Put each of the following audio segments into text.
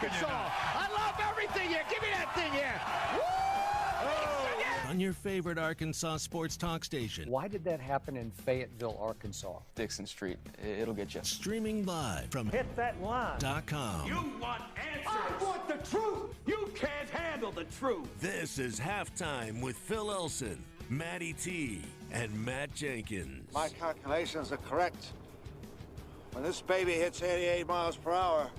Arkansas. I love everything here. Give me that thing here. Woo! On your favorite Arkansas sports talk station. Why did that happen in Fayetteville, Arkansas? Dixon Street. It'll get you. Streaming live from Hit that line. .com. You want answers. I want the truth. You can't handle the truth. This is Halftime with Phil Elson, Matty T, and Matt Jenkins. My calculations are correct. When this baby hits 88 miles per hour,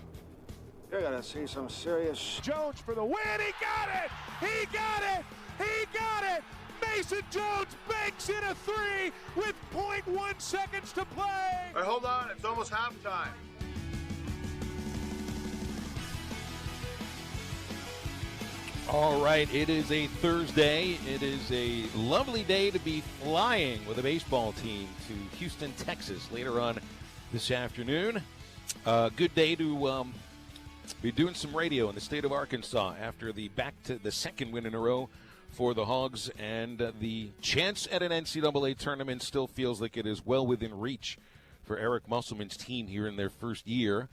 you're going to see some serious... Jones for the win. He got it. He got it. He got it. Mason Jones banks in a three with 0.1 seconds to play. Hey, hold on. It's almost halftime. All right, it is a Thursday. It is a lovely day to be flying with a baseball team to Houston, Texas later on this afternoon. Good day to be doing some radio in the state of Arkansas after the second win in a row for the Hogs, and the chance at an NCAA tournament still feels like it is well within reach for Eric Musselman's team here in their first year.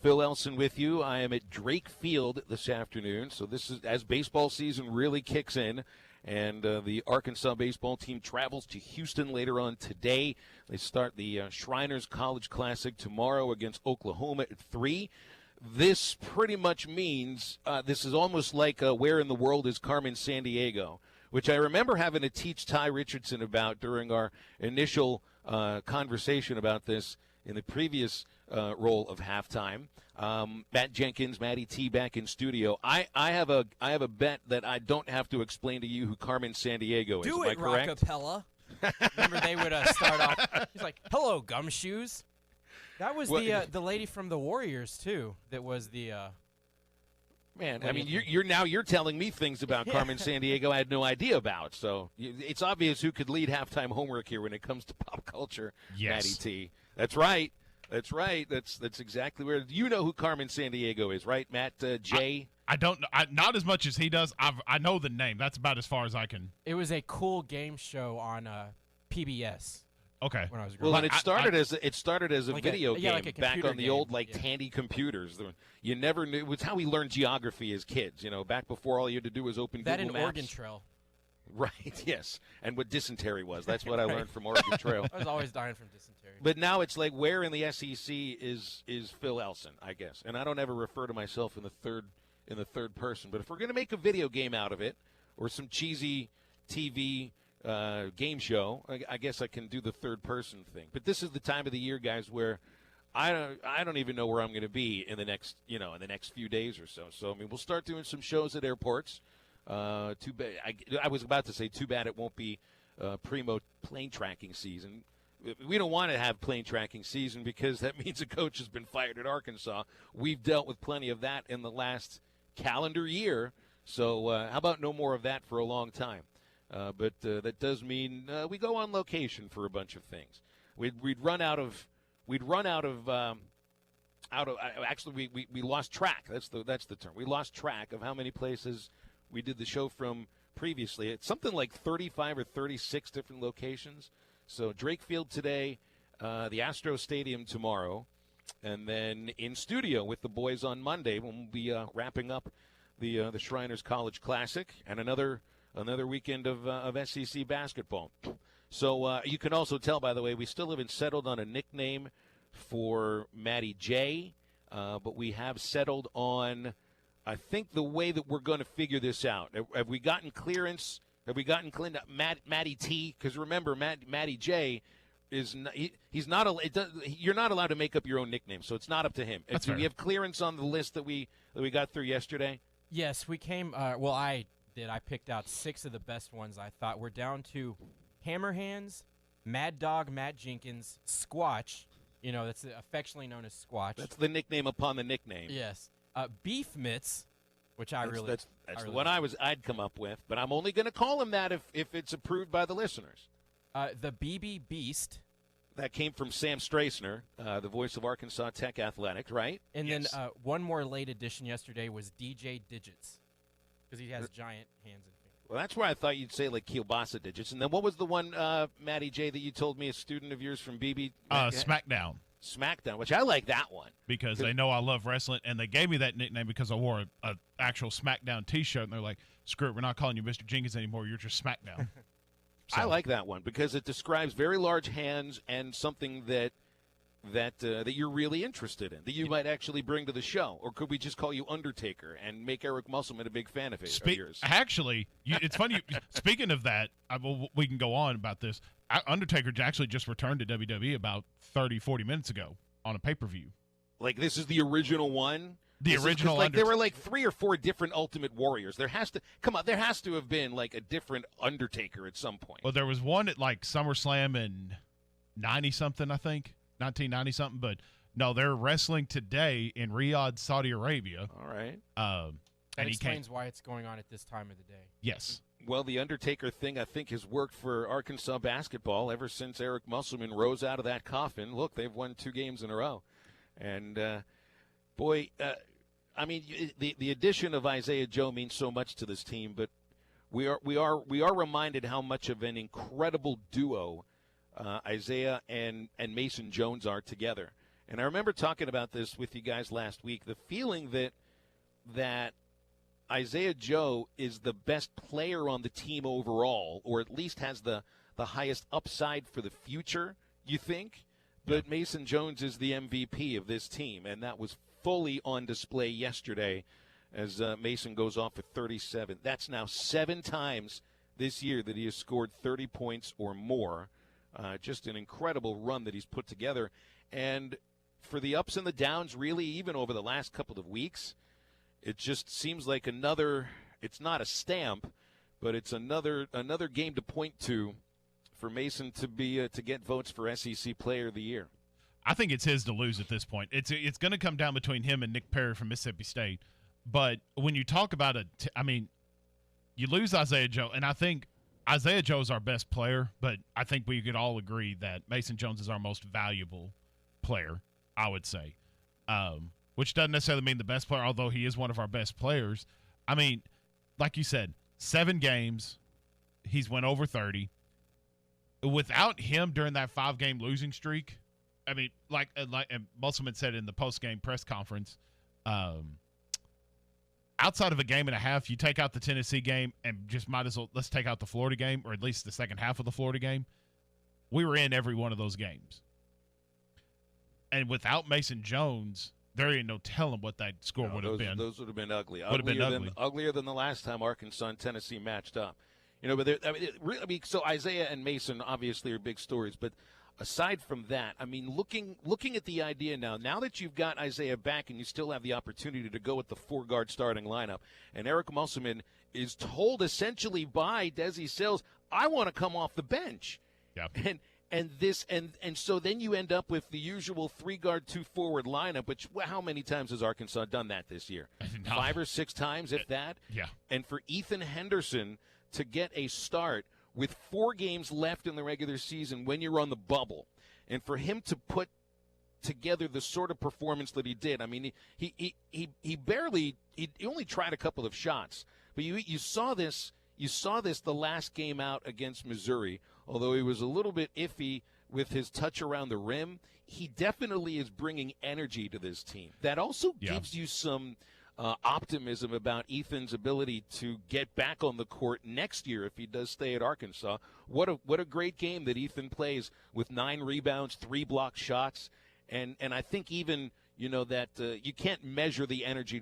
Phil Elson with you. I am at Drake Field this afternoon, so this is as baseball season really kicks in, and the Arkansas baseball team travels to Houston later on today. They start the Shriners College Classic tomorrow against Oklahoma at 3. This pretty much means this is almost like Where in the World is Carmen Sandiego, which I remember having to teach Ty Richardson about during our initial conversation about this in the previous role of halftime. Matt Jenkins, Matty T back in studio. I have a bet that I don't have to explain to you who Carmen Sandiego is. Do Am I it, correct? Rockapella. Remember they would start off. He's like, "Hello, gumshoes." That was the lady from the Warriors too. That was the man. I mean, you're telling me things about Carmen Sandiego I had no idea about. So it's obvious who could lead halftime homework here when it comes to pop culture. Yes. Matty T. That's right. That's right. That's exactly where you know who Carmen Sandiego is, right, Matt J? I don't know. Not as much as he does. I know the name. That's about as far as I can. It was a cool game show on PBS. Okay. When I was growing Well, up. and it started as a Like video game like a back computer on the game. old Tandy computers. You never knew. It was how we learned geography as kids. Back before all you had to do was open that Google in Maps. Oregon Trail. Right. Yes. And what dysentery was. That's what I learned from Oregon Trail. I was always dying from dysentery. But now it's like, where in the SEC is Phil Elson, I guess. And I don't ever refer to myself in the third person. But if we're going to make a video game out of it, or some cheesy TV game show, I guess I can do the third person thing. But this is the time of the year, guys, where I don't even know where I'm going to be in the next few days or so. So I mean, we'll start doing some shows at airports. Too bad. I was about to say, too bad it won't be primo plane tracking season. We don't want to have plane tracking season because that means a coach has been fired at Arkansas. We've dealt with plenty of that in the last calendar year. So how about no more of that for a long time? But that does mean we go on location for a bunch of things. We'd run out of. Actually, we lost track. That's the term. We lost track of how many places we did the show from previously. It's something like 35 or 36 different locations. So Drake Field today, the Astro Stadium tomorrow, and then in studio with the boys on Monday when we'll be wrapping up the Shriners College Classic and another weekend of SEC basketball. So you can also tell, by the way, we still haven't settled on a nickname for Matty J, but we have settled on, I think, the way that we're going to figure this out. Have we gotten clearance? Have we gotten cleaned up? Matty T, because remember, Matty J is he's not. You're not allowed to make up your own nickname, so it's not up to him. Do we have clearance on the list that we got through yesterday? Yes, we came. I did. I picked out 6 of the best ones. I thought we're down to Hammerhands, Mad Dog, Matt Jenkins, Squatch. That's affectionately known as Squatch. That's the nickname upon the nickname. Yes. Beef Mitts, which that's the one I'd come up with, but I'm only going to call him that if it's approved by the listeners. The BB Beast. That came from Sam Strassner, the voice of Arkansas Tech Athletics, right? And yes. then one more late addition yesterday was DJ Digits, because he has giant hands and fingers. Well, that's where I thought you'd say like kielbasa digits. And then what was the one, Matty J, that you told me a student of yours from BB? SmackDown. SmackDown, which I like that one. Because they know I love wrestling, and they gave me that nickname because I wore a actual SmackDown T-shirt, and they're like, screw it, we're not calling you Mr. Jenkins anymore, you're just SmackDown. So. I like that one because it describes very large hands and something that you're really interested in, that you might actually bring to the show. Or could we just call you Undertaker and make Eric Musselman a big fan of yours? Actually, it's funny. Speaking of that, we can go on about this. Undertaker actually just returned to WWE about 30, 40 minutes ago on a pay-per-view. Like, this is the original one? The original like there were like 3 or 4 different Ultimate Warriors. There has to have been like a different Undertaker at some point. Well, there was one at like SummerSlam in 90-something, I think. 1990-something, but no, they're wrestling today in Riyadh, Saudi Arabia. All right. That explains why it's going on at this time of the day. Yes. Well, the Undertaker thing, I think, has worked for Arkansas basketball ever since Eric Musselman rose out of that coffin. Look, they've won 2 games in a row. And, boy, I mean, the addition of Isaiah Joe means so much to this team, but we are reminded how much of an incredible duo Isaiah and Mason Jones are together. And I remember talking about this with you guys last week, the feeling that Isaiah Joe is the best player on the team overall, or at least has the highest upside for the future, you think? But Mason Jones is the MVP of this team, and that was fully on display yesterday as Mason goes off for 37. That's now 7 times this year that he has scored 30 points or more. Just an incredible run that he's put together. And for the ups and the downs, really, even over the last couple of weeks, it just seems like it's not a stamp, but it's another game to point to for Mason to get votes for SEC Player of the Year. I think it's his to lose at this point. It's going to come down between him and Nick Perry from Mississippi State. But when you talk about you lose Isaiah Joe, and I think Isaiah Joe is our best player, but I think we could all agree that Mason Jones is our most valuable player, I would say, which doesn't necessarily mean the best player, although he is one of our best players. I mean, like you said, 7 games, he's went over 30. Without him during that 5-game losing streak, I mean, like Musselman said in the post-game press conference, outside of a game and a half, you take out the Tennessee game and just might as well let's take out the Florida game, or at least the second half of the Florida game. We were in every one of those games. And without Mason Jones, there ain't no telling what that score would have been. Those would have been ugly. Would have been ugly. Uglier than the last time Arkansas and Tennessee matched up. So Isaiah and Mason obviously are big stories, but aside from that, I mean, looking at the idea now that you've got Isaiah back and you still have the opportunity to go with the 4-guard starting lineup, and Eric Musselman is told essentially by Desi Sales, I want to come off the bench. Yeah. And so then you end up with the usual 3-guard, 2-forward lineup, which how many times has Arkansas done that this year? 5 or 6 times, if that? Yeah. And for Ethan Henderson to get a start with 4 games left in the regular season when you're on the bubble, and for him to put together the sort of performance that he did, I mean, he only tried a couple of shots, but you saw this the last game out against Missouri, although he was a little bit iffy with his touch around the rim. He definitely is bringing energy to this team. That also gives you some optimism about Ethan's ability to get back on the court next year if he does stay at Arkansas. What a great game that Ethan plays with 9 rebounds, 3 block shots, and I think even that you can't measure the energy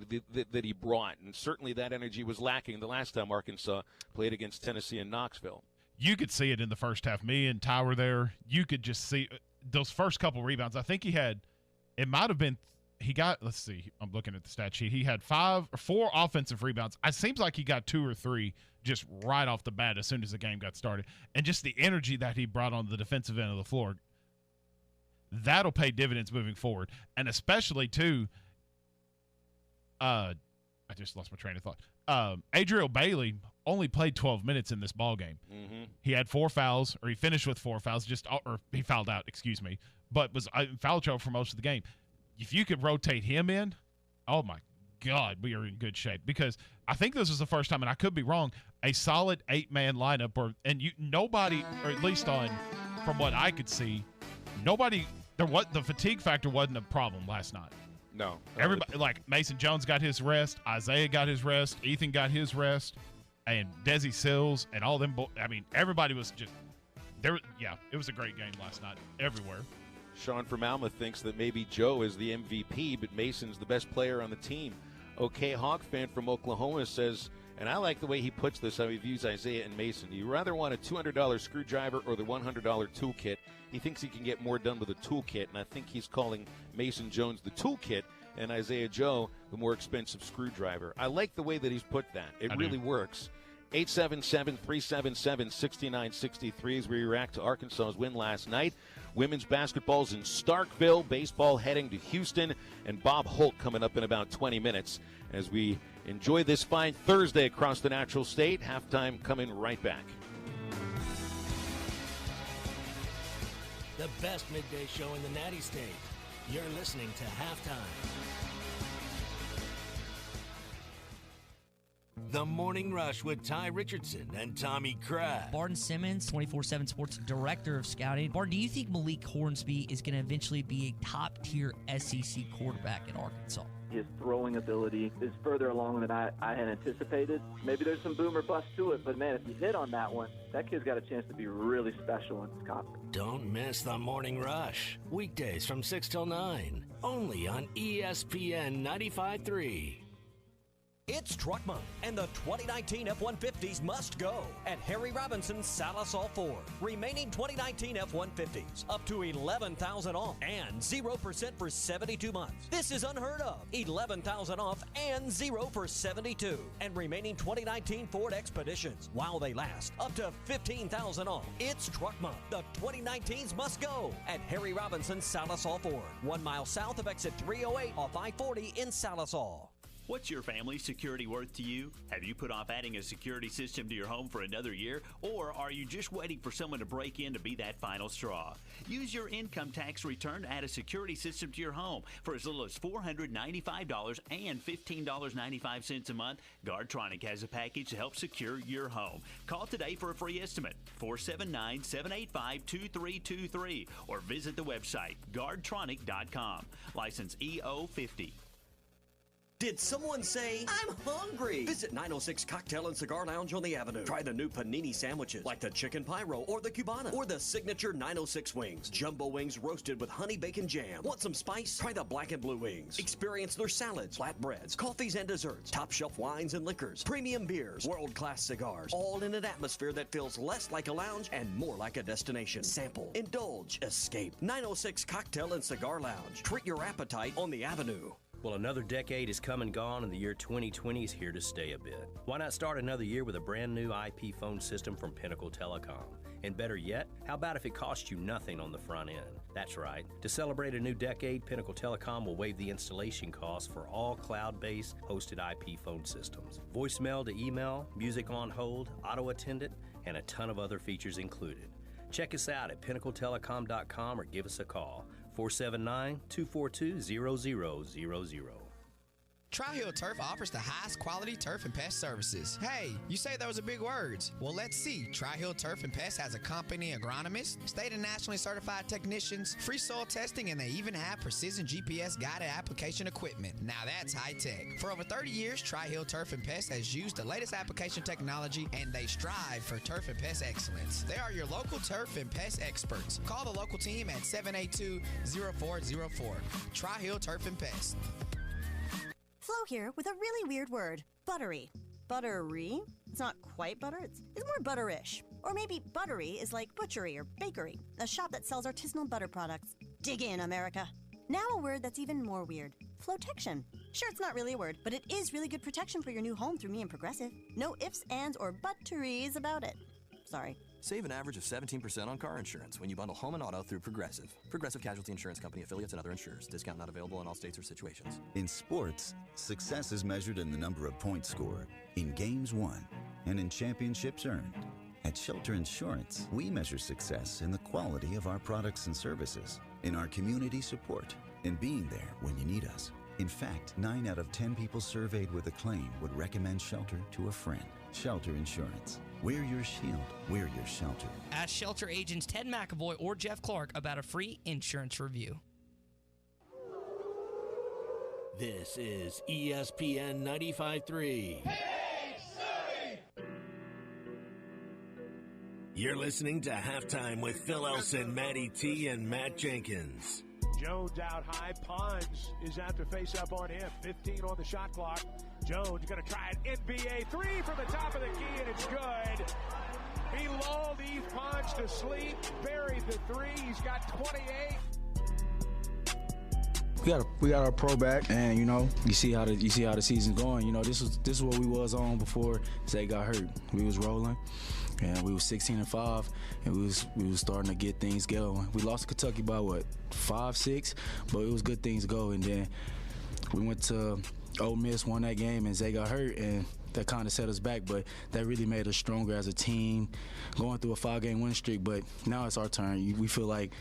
that he brought, and certainly that energy was lacking the last time Arkansas played against Tennessee in Knoxville. You could see it in the first half. Me and Ty were there. You could just see those first couple rebounds. I think he got, let's see, I'm looking at the stat sheet. He had 4 offensive rebounds. It seems like he got 2 or 3 just right off the bat as soon as the game got started. And just the energy that he brought on the defensive end of the floor, that'll pay dividends moving forward. And especially, too, I just lost my train of thought. Adriel Bailey only played 12 minutes in this ball game. Mm-hmm. He had 4 fouls, or he finished with 4 fouls, or he fouled out, but was in foul trouble for most of the game. If you could rotate him in, oh my God, we are in good shape, because I think this is the first time, and I could be wrong, a solid 8-man lineup, nobody, or at least from what I could see, nobody the fatigue factor wasn't a problem last night. No. Everybody, like Mason Jones got his rest, Isaiah got his rest, Ethan got his rest, and Desi Sills and all them. Everybody was just there. Yeah, it was a great game last night everywhere. Sean from Alma thinks that maybe Joe is the MVP, but Mason's the best player on the team. OK Hawk fan from Oklahoma says, and I like the way he puts this, how he views Isaiah and Mason. Do you rather want a $200 screwdriver or the $100 toolkit? He thinks he can get more done with a toolkit, and I think he's calling Mason Jones the toolkit and Isaiah Joe the more expensive screwdriver. I like the way that he's put that. It really works. 877-377-6963 as we react to Arkansas's win last night. Women's basketball's in Starkville. Baseball heading to Houston. And Bob Holt coming up in about 20 minutes as we enjoy this fine Thursday across the Natural State. Halftime coming right back. The best midday show in the Natty State. You're listening to Halftime. The Morning Rush with Ty Richardson and Tommy Crabb. Barton Simmons, 24/7 Sports Director of Scouting. Barton, do you think Malik Hornsby is going to eventually be a top-tier SEC quarterback at Arkansas? His throwing ability is further along than I had anticipated. Maybe there's some boom or bust to it, but, man, if you hit on that one, that kid's got a chance to be really special in this conference. Don't miss The Morning Rush. Weekdays from 6 till 9. Only on ESPN 95.3. It's Truck Month, and the 2019 F-150s must go at Harry Robinson's Salisal Ford. Remaining 2019 F-150s up to $11,000 off and 0% for 72 months. This is unheard of. $11,000 off and 0 for 72. And remaining 2019 Ford Expeditions, while they last, up to $15,000 off. It's Truck Month. The 2019s must go at Harry Robinson's Salisal Ford. 1 mile south of exit 308 off I-40 in Salisal. What's your family's security worth to you? Have you put off adding a security system to your home for another year? Or are you just waiting for someone to break in to be that final straw? Use your income tax return to add a security system to your home for as little as $495 and $15.95 a month. Guardtronic has a package to help secure your home. Call today for a free estimate, 479-785-2323, or visit the website, guardtronic.com. License EO50. Did someone say, I'm hungry? Visit 906 Cocktail and Cigar Lounge on the Avenue. Try the new panini sandwiches like the Chicken Pyro or the Cubana or the signature 906 wings. Jumbo wings roasted with honey bacon jam. Want some spice? Try the black and blue wings. Experience their salads, flatbreads, coffees and desserts, top shelf wines and liquors, premium beers, world-class cigars, all in an atmosphere that feels less like a lounge and more like a destination. Sample, indulge, escape. 906 Cocktail and Cigar Lounge. Treat your appetite on the Avenue. Well, another decade has come and gone, and the year 2020 is here to stay a bit. Why not start another year with a brand new IP phone system from Pinnacle Telecom? And better yet, how about if it costs you nothing on the front end? That's right. To celebrate a new decade, Pinnacle Telecom will waive the installation costs for all cloud-based hosted IP phone systems. Voicemail to email, music on hold, auto attendant, and a ton of other features included. Check us out at pinnacletelecom.com or give us a call. 479-242-0000. Tri-Hill Turf offers the highest quality turf and pest services. Hey, you say those are big words. Well, let's see. Tri-Hill Turf and Pest has a company agronomist, state and nationally certified technicians, free soil testing, and they even have precision GPS guided application equipment. Now that's high tech. For over 30 years, Tri-Hill Turf and Pest has used the latest application technology, and they strive for turf and pest excellence. They are your local turf and pest experts. Call the local team at 782-0404. Tri-Hill Turf and Pest. Flo here with a really weird word, buttery. Buttery? It's not quite butter, it's more butterish. Or maybe buttery is like butchery or bakery, a shop that sells artisanal butter products. Dig in, America. Now a word that's even more weird, flotection. Sure, it's not really a word, but it is really good protection for your new home through me and Progressive. No ifs, ands, or butteries about it. Sorry. Save an average of 17% on car insurance when you bundle home and auto through Progressive. Progressive Casualty Insurance Company, affiliates, and other insurers. Discount not available in all states or situations. In sports, success is measured in the number of points scored, in games won, and in championships earned. At Shelter Insurance, we measure success in the quality of our products and services, in our community support, in being there when you need us, In fact, 9 out of 10 people surveyed with a claim would recommend Shelter to a friend. Shelter Insurance. Wear your shield. Wear your shelter. Ask Shelter agents Ted McAvoy or Jeff Clark about a free insurance review. This is ESPN 95.3. You're listening to Halftime with Phil Elson, Matty T, and Matt Jenkins. Jones out high. Pons is out to face up on him. 15 on the shot clock. Jones going to try an NBA three from the top of the key, and it's good. He lulled Eve Pons to sleep, buried the three. He's got 28. We got our pro back, and you see how the season's going. This is what we was on before Zay got hurt. We was rolling, and we was 16-5, and we was starting to get things going. We lost to Kentucky by 5-6, but it was good things go. And then we went to Ole Miss, won that game, and Zay got hurt, and that kind of set us back. But that really made us stronger as a team, going through a 5-game win streak. But now it's our turn. We feel like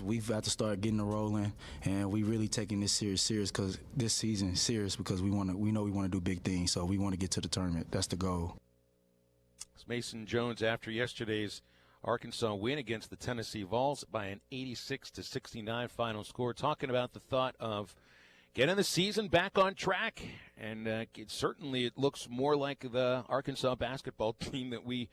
we've got to start getting it rolling, and we really taking this serious because this season is serious because we know we want to do big things, so we want to get to the tournament. That's the goal. It's Mason Jones after yesterday's Arkansas win against the Tennessee Vols by an 86-69 final score, talking about the thought of getting the season back on track, and it looks more like the Arkansas basketball team that we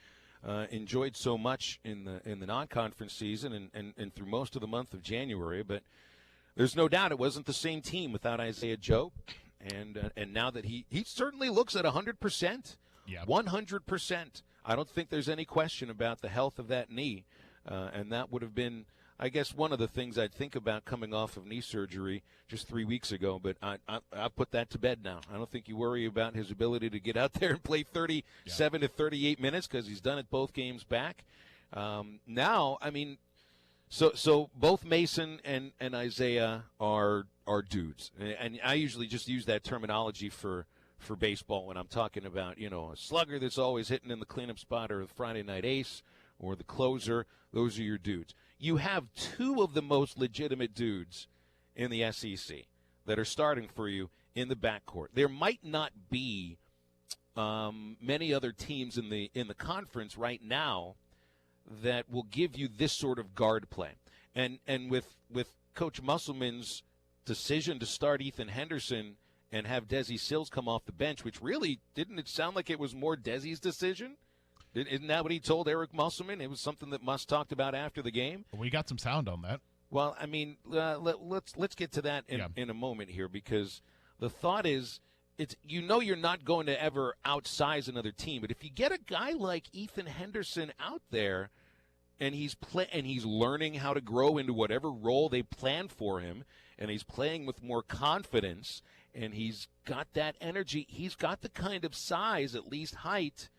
enjoyed so much in the non-conference season and through most of the month of January. But there's no doubt it wasn't the same team without Isaiah Joe, and now that he certainly looks at 100%, 100%. I don't think there's any question about the health of that knee, and that would have been, I guess, one of the things I'd think about coming off of knee surgery just 3 weeks ago. But I put that to bed now. I don't think you worry about his ability to get out there and play 37 to 38 minutes because he's done it both games back. Now, I mean, so both Mason and Isaiah are dudes, and I usually just use that terminology for baseball when I'm talking about, a slugger that's always hitting in the cleanup spot, or the Friday night ace, or the closer. Those are your dudes. You have two of the most legitimate dudes in the SEC that are starting for you in the backcourt. There might not be many other teams in the conference right now that will give you this sort of guard play. And with Coach Musselman's decision to start Ethan Henderson and have Desi Sills come off the bench, which really didn't it sound like it was more Desi's decision? Isn't that what he told Eric Musselman? It was something that Muss talked about after the game. We got some sound on that. Well, I mean, let's get to that in a moment here, because the thought is, you're not going to ever outsize another team, but if you get a guy like Ethan Henderson out there, and he's learning how to grow into whatever role they plan for him, and he's playing with more confidence, and he's got that energy, he's got the kind of size, at least height,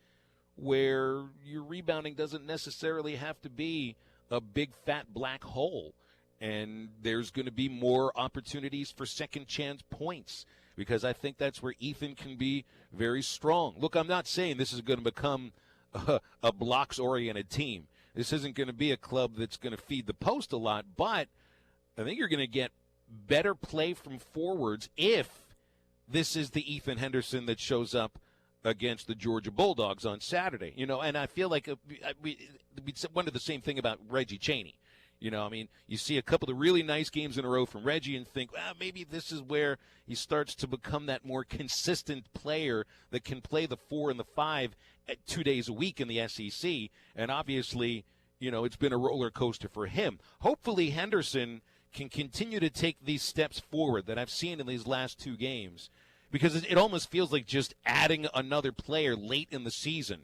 where your rebounding doesn't necessarily have to be a big fat black hole. And there's going to be more opportunities for second chance points, because I think that's where Ethan can be very strong. Look, I'm not saying this is going to become a blocks-oriented team. This isn't going to be a club that's going to feed the post a lot, but I think you're going to get better play from forwards if this is the Ethan Henderson that shows up against the Georgia Bulldogs on Saturday. And I feel like we wondered the same thing about Reggie Chaney. I mean, you see a couple of really nice games in a row from Reggie and think, well, maybe this is where he starts to become that more consistent player that can play the 4 and the 5 2 days a week in the SEC. And obviously, it's been a roller coaster for him. Hopefully Henderson can continue to take these steps forward that I've seen in these last 2 games, because it almost feels like just adding another player late in the season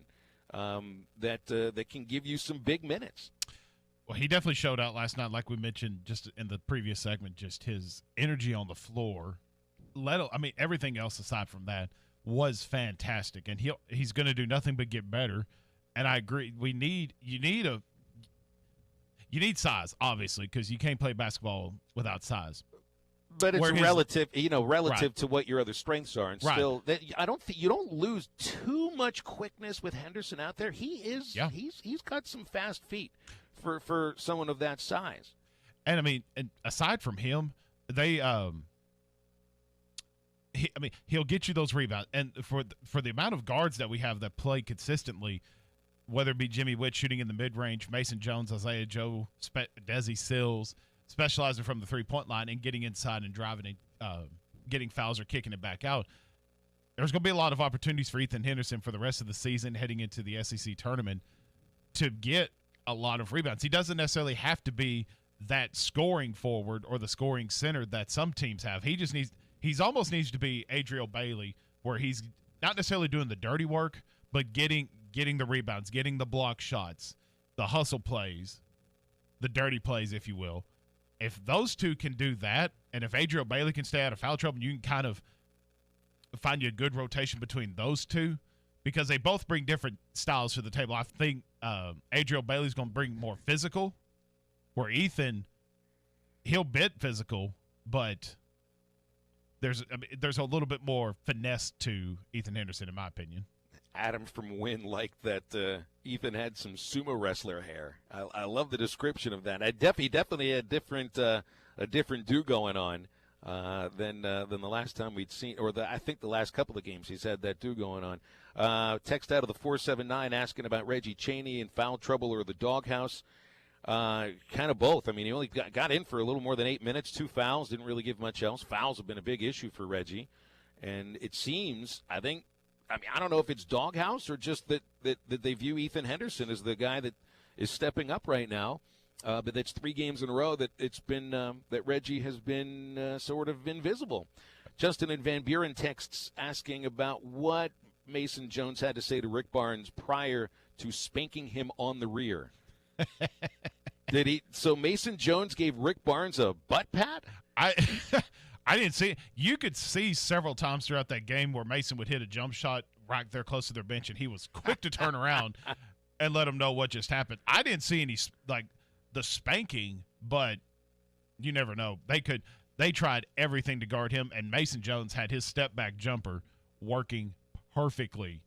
that can give you some big minutes. Well, he definitely showed out last night, like we mentioned just in the previous segment, just his energy on the floor. Everything else aside from that was fantastic, and he's going to do nothing but get better. And I agree, you need size, obviously, because you can't play basketball without size. But it's relative to what your other strengths are, and right. Still, I don't think you don't lose too much quickness with Henderson out there. He's got some fast feet for someone of that size. And I mean, aside from him, they he'll get you those rebounds. And for the amount of guards that we have that play consistently, whether it be Jimmy Witt shooting in the mid-range, Mason Jones, Isaiah Joe, Desi Sills, specializing from the three-point line and getting inside and driving and getting fouls or kicking it back out, there's going to be a lot of opportunities for Ethan Henderson for the rest of the season heading into the SEC tournament to get a lot of rebounds. He doesn't necessarily have to be that scoring forward or the scoring center that some teams have. He's almost needs to be Adriel Bailey, where he's not necessarily doing the dirty work, but getting the rebounds, getting the block shots, the hustle plays, the dirty plays, if you will. If those two can do that, and if Adriel Bailey can stay out of foul trouble, you can kind of find you a good rotation between those two, because they both bring different styles to the table. I think Adriel Bailey's going to bring more physical, where Ethan, he'll bit physical, but there's a little bit more finesse to Ethan Henderson, in my opinion. Adam from Wynn liked that Ethan had some sumo wrestler hair. I love the description of that. He definitely had a different do going on than the last time we'd seen, or I think the last couple of games he's had that do going on. Text out of the 479 asking about Reggie Chaney and foul trouble or the doghouse. Kind of both. I mean, he only got in for a little more than 8 minutes, 2 fouls, didn't really give much else. Fouls have been a big issue for Reggie. And it seems, I don't know if it's doghouse or just that they view Ethan Henderson as the guy that is stepping up right now. But that's 3 games in a row that it's been that Reggie has been sort of invisible. Justin and Van Buren texts asking about what Mason Jones had to say to Rick Barnes prior to spanking him on the rear. Did he? So Mason Jones gave Rick Barnes a butt pat? I didn't see it. You could see several times throughout that game where Mason would hit a jump shot right there close to their bench, and he was quick to turn around and let them know what just happened. I didn't see any the spanking, but you never know. They tried everything to guard him, and Mason Jones had his step back jumper working perfectly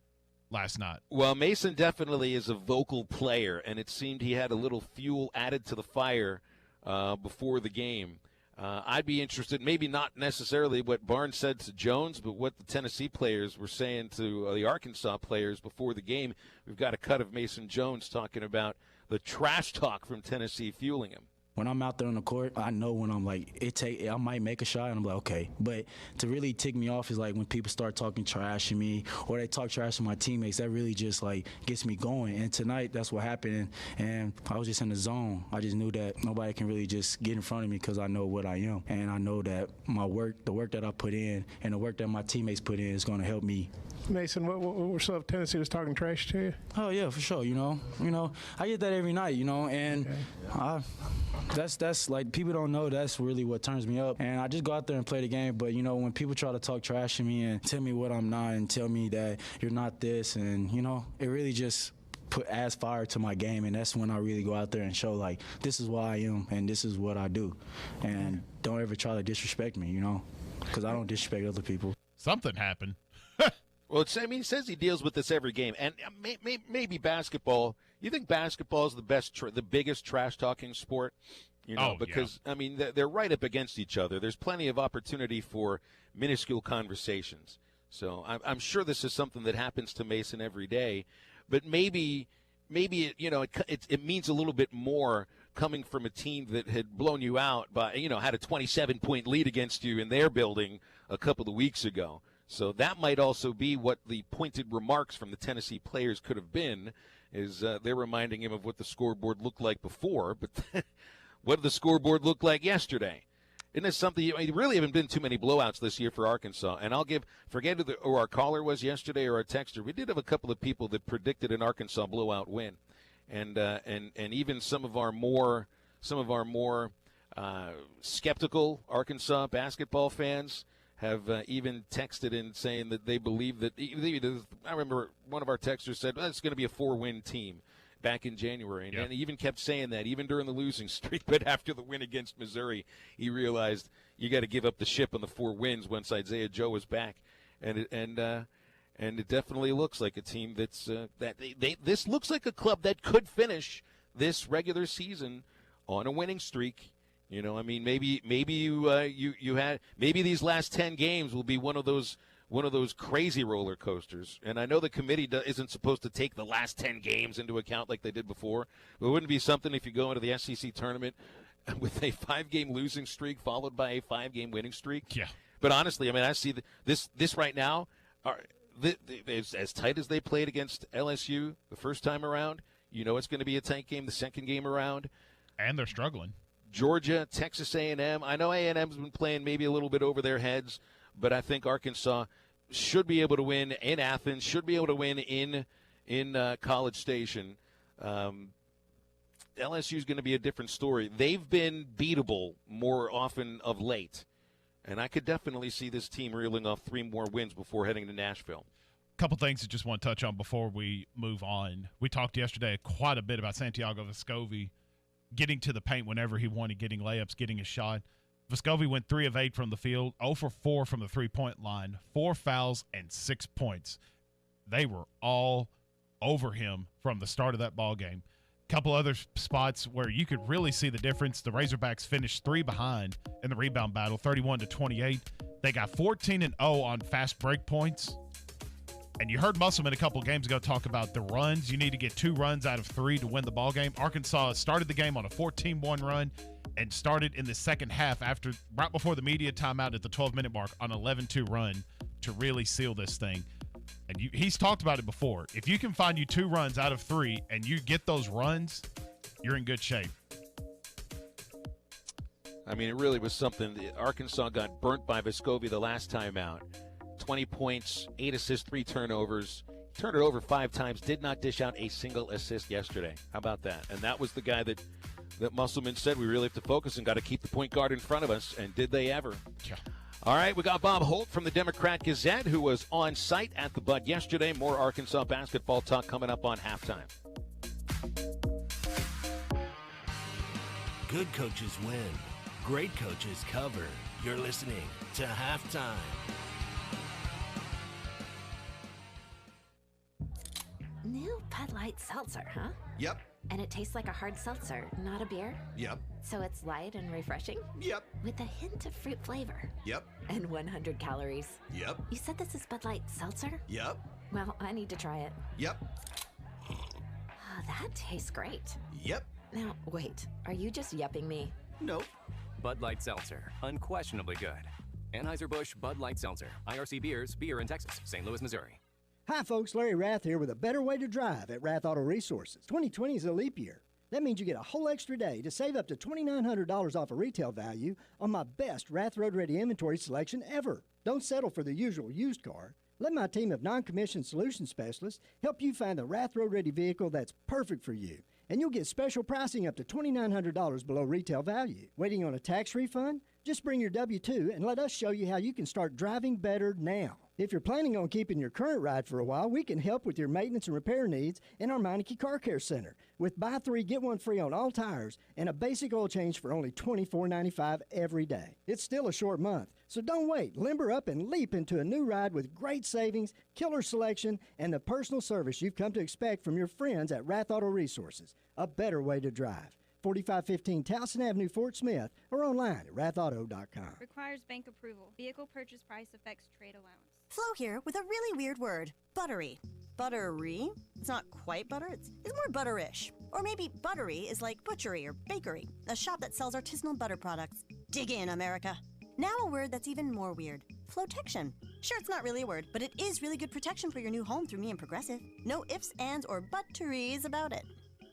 last night. Well, Mason definitely is a vocal player, and it seemed he had a little fuel added to the fire before the game. I'd be interested, maybe not necessarily what Barnes said to Jones, but what the Tennessee players were saying to the Arkansas players before the game. We've got a cut of Mason Jones talking about the trash talk from Tennessee fueling him. When I'm out there on the court, I know when I'm like, I might make a shot, and I'm like, okay. But to really tick me off is like when people start talking trash to me or they talk trash to my teammates. That really just like gets me going. And tonight, that's what happened. And I was just in the zone. I just knew that nobody can really just get in front of me because I know what I am. And I know that the work that I put in and the work that my teammates put in is going to help me. Mason, what stuff Tennessee was talking trash to you? Oh, yeah, for sure. You know, I get that every night, and okay. That's like, people don't know that's really what turns me up. And I just go out there and play the game. But, when people try to talk trash to me and tell me what I'm not and tell me that you're not this, and, it really just adds fire to my game. And that's when I really go out there and show, like, this is what I am and this is what I do. And don't ever try to disrespect me, because I don't disrespect other people. Something happened. Well, he says he deals with this every game, and maybe basketball. You think basketball is the biggest trash-talking sport? Because yeah. They're right up against each other. There's plenty of opportunity for minuscule conversations. So I'm sure this is something that happens to Mason every day, but maybe it means a little bit more coming from a team that had blown you out by had a 27-point lead against you in their building a couple of weeks ago. So that might also be what the pointed remarks from the Tennessee players could have been, is they're reminding him of what the scoreboard looked like before, but what did the scoreboard look like yesterday? Isn't this something there really haven't been too many blowouts this year for Arkansas? And forget who our caller was yesterday or our texter. We did have a couple of people that predicted an Arkansas blowout win, and even some of our more skeptical Arkansas basketball fans have even texted in saying that they believe that I remember one of our texters said, it's going to be a 4-win team back in January. And he even kept saying that, even during the losing streak. But after the win against Missouri, he realized you got to give up the ship on the 4 wins once Isaiah Joe was back. And it definitely looks like a team that's this looks like a club that could finish this regular season on a winning streak You know, I mean, maybe you had maybe these last 10 games will be one of those crazy roller coasters. And I know the committee isn't supposed to take the last 10 games into account like they did before. But wouldn't it be something if you go into the SEC tournament with a 5-game losing streak followed by a 5-game winning streak? Yeah. But honestly, I mean, I see this right now. As tight as they played against LSU the first time around, you know it's going to be a tight game the second game around. And they're struggling. Georgia, Texas A&M. I know A&M's been playing maybe a little bit over their heads, but I think Arkansas should be able to win in Athens, should be able to win in College Station. LSU is going to be a different story. They've been beatable more often of late, and I could definitely see this team reeling off 3 more wins before heading to Nashville. Couple things I just want to touch on before we move on. We talked yesterday quite a bit about Santiago Vescovi getting to the paint whenever he wanted, getting layups, getting a shot. Vescovi went 3 of 8 from the field, 0 for 4 from the three-point line, 4 fouls and 6 points. They were all over him from the start of that ball game. Couple other spots where you could really see the difference. The Razorbacks finished 3 behind in the rebound battle, 31-28. They got 14-0 on fast break points. And you heard Musselman a couple games ago talk about the runs. You need to get 2 runs out of 3 to win the ball game. Arkansas started the game on a 14-1 run and started in the second half right before the media timeout at the 12-minute mark on an 11-2 run to really seal this thing. And he's talked about it before. If you can find you 2 runs out of 3 and you get those runs, you're in good shape. I mean, it really was something. Arkansas got burnt by Vescovi the last time out. 20 points, 8 assists, 3 turnovers. Turned it over 5 times, did not dish out a single assist yesterday. How about that? And that was the guy that Musselman said we really have to focus and got to keep the point guard in front of us. And did they ever? Yeah. All right, we got Bob Holt from the Democrat Gazette, who was on site at the Bud yesterday. More Arkansas basketball talk coming up on halftime. Good coaches win. Great coaches cover. You're listening to Halftime. New Bud Light Seltzer, huh? Yep. And it tastes like a hard seltzer, not a beer? Yep. So it's light and refreshing? Yep. With a hint of fruit flavor? Yep. And 100 calories? Yep. You said this is Bud Light Seltzer? Yep. Well, I need to try it. Yep. Oh, that tastes great. Yep. Now, wait, are you just yupping me? Nope. Bud Light Seltzer, unquestionably good. Anheuser-Busch Bud Light Seltzer, IRC Beers, beer in Texas, St. Louis, Missouri. Hi folks, Larry Rath here with a better way to drive at Rath Auto Resources. 2020 is a leap year. That means you get a whole extra day to save up to $2,900 off of retail value on my best Rath Road Ready inventory selection ever. Don't settle for the usual used car. Let my team of non-commissioned solution specialists help you find the Rath Road Ready vehicle that's perfect for you. And you'll get special pricing up to $2,900 below retail value. Waiting on a tax refund? Just bring your W-2 and let us show you how you can start driving better now. If you're planning on keeping your current ride for a while, we can help with your maintenance and repair needs in our Meineke Car Care Center with buy 3, get 1 free on all tires and a basic oil change for only $24.95 every day. It's still a short month, so don't wait. Limber up and leap into a new ride with great savings, killer selection, and the personal service you've come to expect from your friends at Rath Auto Resources. A better way to drive. 4515 Towson Avenue, Fort Smith, or online at rathauto.com. Requires bank approval. Vehicle purchase price affects trade allowance. Flo here with a really weird word, buttery. Buttery? It's not quite butter, it's more butterish. Or maybe buttery is like butchery or bakery, a shop that sells artisanal butter products. Dig in, America. Now a word that's even more weird, flotection. Sure, it's not really a word, but it is really good protection for your new home through me and Progressive. No ifs, ands, or butteries about it.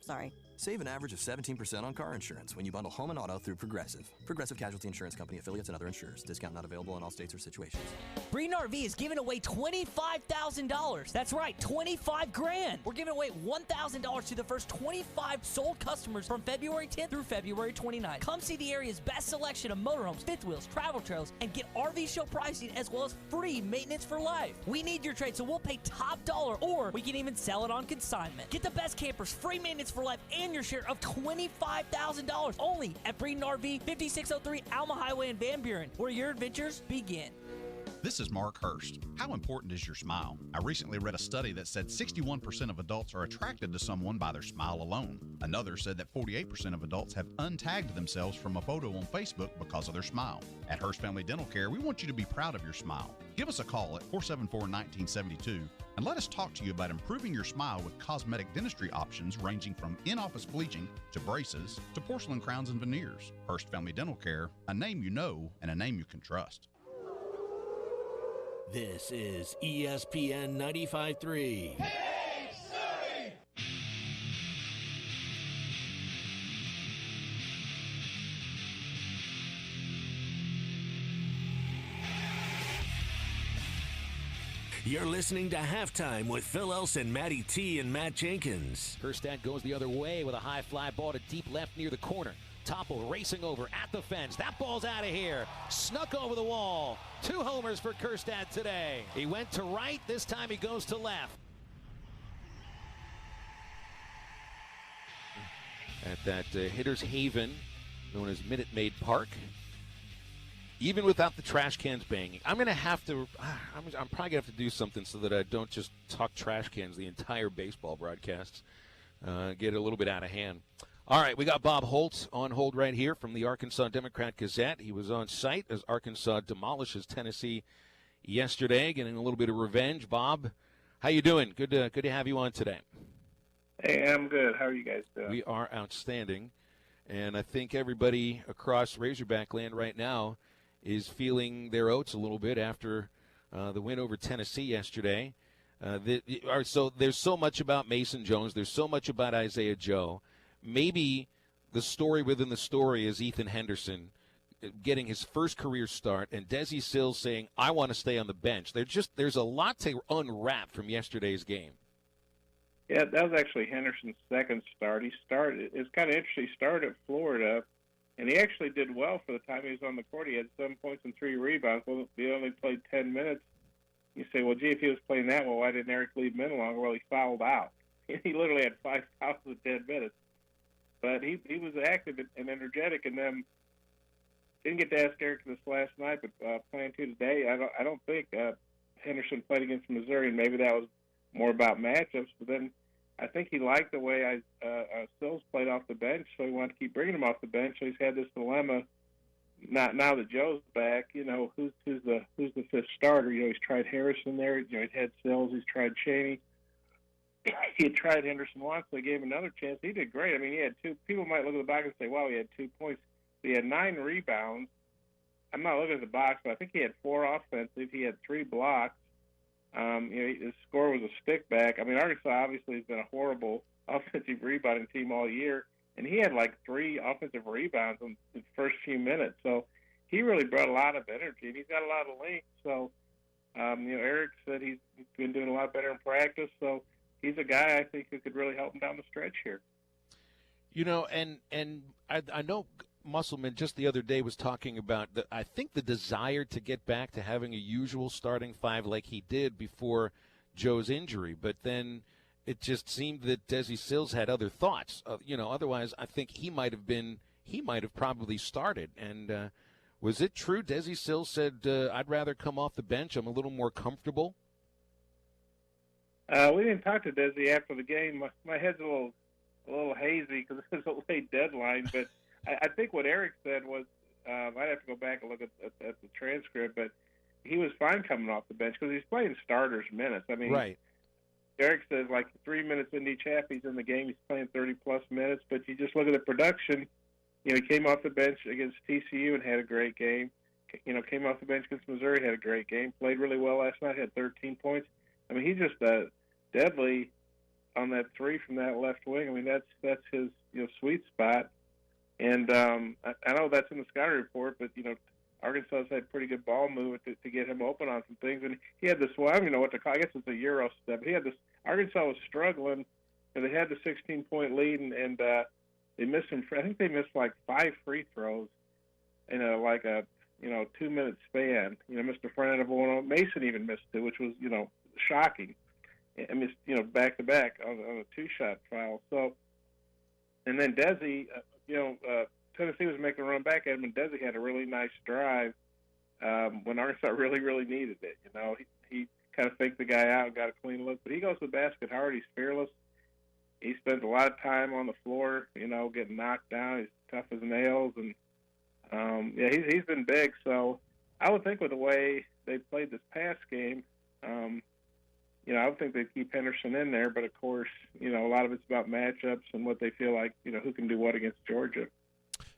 Sorry. Save an average of 17% on car insurance when you bundle home and auto through Progressive. Progressive Casualty Insurance Company, affiliates, and other insurers. Discount not available in all states or situations. Breeden RV is giving away $25,000. That's right, 25 grand. We're giving away $1,000 to the first 25 sold customers from February 10th through February 29th. Come see the area's best selection of motorhomes, fifth wheels, travel trailers, and get RV show pricing as well as free maintenance for life. We need your trade, so we'll pay top dollar, or we can even sell it on consignment. Get the best campers, free maintenance for life, and your share of $25,000 only at Breeden RV, 5603 Alma Highway in Van Buren, where your adventures begin. This is Mark Hurst. How important is your smile? I recently read a study that said 61% of adults are attracted to someone by their smile alone. Another said that 48% of adults have untagged themselves from a photo on Facebook because of their smile. At Hurst Family Dental Care, we want you to be proud of your smile. Give us a call at 474-1972 and let us talk to you about improving your smile with cosmetic dentistry options ranging from in-office bleaching to braces to porcelain crowns and veneers. Hurst Family Dental Care, a name you know and a name you can trust. This is ESPN 95.3. You're listening to Halftime with Phil Elson, Matty T, and Matt Jenkins. Kerstad goes the other way with a high fly ball to deep left near the corner. Topple racing over at the fence. That ball's out of here. Snuck over the wall. 2 homers for Kerstad today. He went to right. This time he goes to left. At that hitter's haven known as Minute Maid Park. Even without the trash cans banging, I'm going to have to, I'm probably going to have to do something so that I don't just talk trash cans the entire baseball broadcasts. Get a little bit out of hand. All right, we got Bob Holtz on hold right here from the Arkansas Democrat-Gazette. He was on site as Arkansas demolishes Tennessee yesterday, getting a little bit of revenge. Bob, how you doing? Good to have you on today. Hey, I'm good. How are you guys doing? We are outstanding, and I think everybody across Razorback land right now is feeling their oats a little bit after the win over Tennessee yesterday. So there's so much about Mason Jones. There's so much about Isaiah Joe. Maybe the story within the story is Ethan Henderson getting his first career start and Desi Sills saying, I want to stay on the bench. There's a lot to unwrap from yesterday's game. Yeah, that was actually Henderson's second start. It's kind of interesting. He started at Florida, and he actually did well for the time he was on the court. He had 7 points and 3 rebounds. Well, he only played 10 minutes. You say, well, gee, if he was playing that well, why didn't Eric leave him in longer? Well, he fouled out. He literally had 5 fouls in 10 minutes. But he was active and energetic, and then didn't get to ask Eric this last night, but plan to today. I don't think Henderson played against Missouri, and maybe that was more about matchups. But then I think he liked the way Sills played off the bench, so he wanted to keep bringing him off the bench. So he's had this dilemma. Now that Joe's back, who's the fifth starter? He's tried Harrison there. He's had Sills. He's tried Chaney. He had tried Henderson once. They gave him another chance. He did great. I mean, he had 2. People might look at the box and say, "Wow, he had 2 points." He had 9 rebounds. I'm not looking at the box, but I think he had 4 offensive. He had 3 blocks. His score was a stick back. I mean, Arkansas obviously has been a horrible offensive rebounding team all year, and he had like 3 offensive rebounds in the first few minutes. So he really brought a lot of energy, and he's got a lot of length. So, Eric said he's been doing a lot better in practice. So he's a guy I think who could really help him down the stretch here. And I know Musselman just the other day was talking about I think the desire to get back to having a usual starting 5 like he did before Joe's injury, but then it just seemed that Desi Sills had other thoughts. Otherwise I think he might have probably started. And was it true? Desi Sills said, "I'd rather come off the bench. I'm a little more comfortable." We didn't talk to Desi after the game. My head's a little hazy because it's a late deadline. But I think what Eric said was, I'd have to go back and look at the transcript, but he was fine coming off the bench because he's playing starters minutes. I mean, right. Eric says like 3 minutes into each half he's in the game. He's playing 30-plus minutes. But you just look at the production. He came off the bench against TCU and had a great game. Came off the bench against Missouri, had a great game. Played really well last night, had 13 points. I mean, he's just deadly on that 3 from that left wing. I mean, that's his sweet spot. And I know that's in the scouting report, but Arkansas's had pretty good ball movement to get him open on some things. And he had this. Well, I don't even know what to call. I guess it's a Euro step. He had this. Arkansas was struggling, and they had the 16-point lead, and they missed him. I think they missed like 5 free throws in a 2-minute span. Missed the front end of one. Mason even missed 2, which was shocking. I missed back to back on a 2-shot foul. So, and then Desi, Tennessee was making a run back at him, and Desi had a really nice drive when Arkansas really, really needed it. You know, he kind of faked the guy out, got a clean look, but he goes to the basket hard. He's fearless. He spends a lot of time on the floor, you know, getting knocked down. He's tough as nails, and he's been big. So I would think with the way they played this past game, you know, I would think they'd keep Henderson in there. But of course, you know, a lot of it's about matchups and what they feel like, you know, who can do what against Georgia.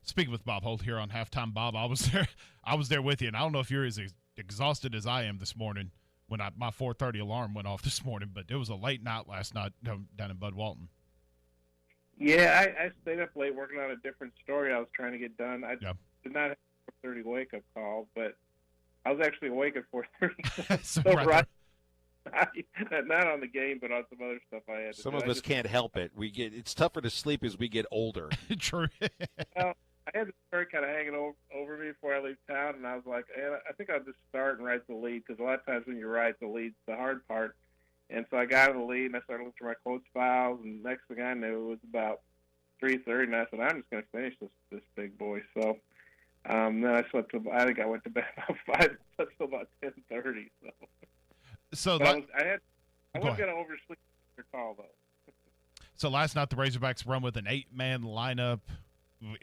Speaking with Bob Holt here on Halftime, Bob, I was there with you, and I don't know if you're as exhausted as I am this morning when my 4:30 alarm went off this morning, but it was a late night last night down in Bud Walton. Yeah, I stayed up late working on a different story I was trying to get done. I did not have a 4:30 wake-up call, but I was actually awake at 4:30. So right. Not on the game, but on some other stuff I had to Some do. of us can't help it. It's tougher to sleep as we get older. True. Well, I had this story kind of hanging over me before I leave town, and I was like, I think I'll just start and write the lead, because a lot of times when you write the lead's the hard part. And so I got in the lead, and I started looking through my quotes files, and next thing I knew, it was about 3:30, and I said, I'm just going to finish this big boy. So then I slept till, I think I went to bed about 5, slept till about 10:30. So I wasn't going to oversleep your call, though. So last night the Razorbacks run with an 8-man lineup,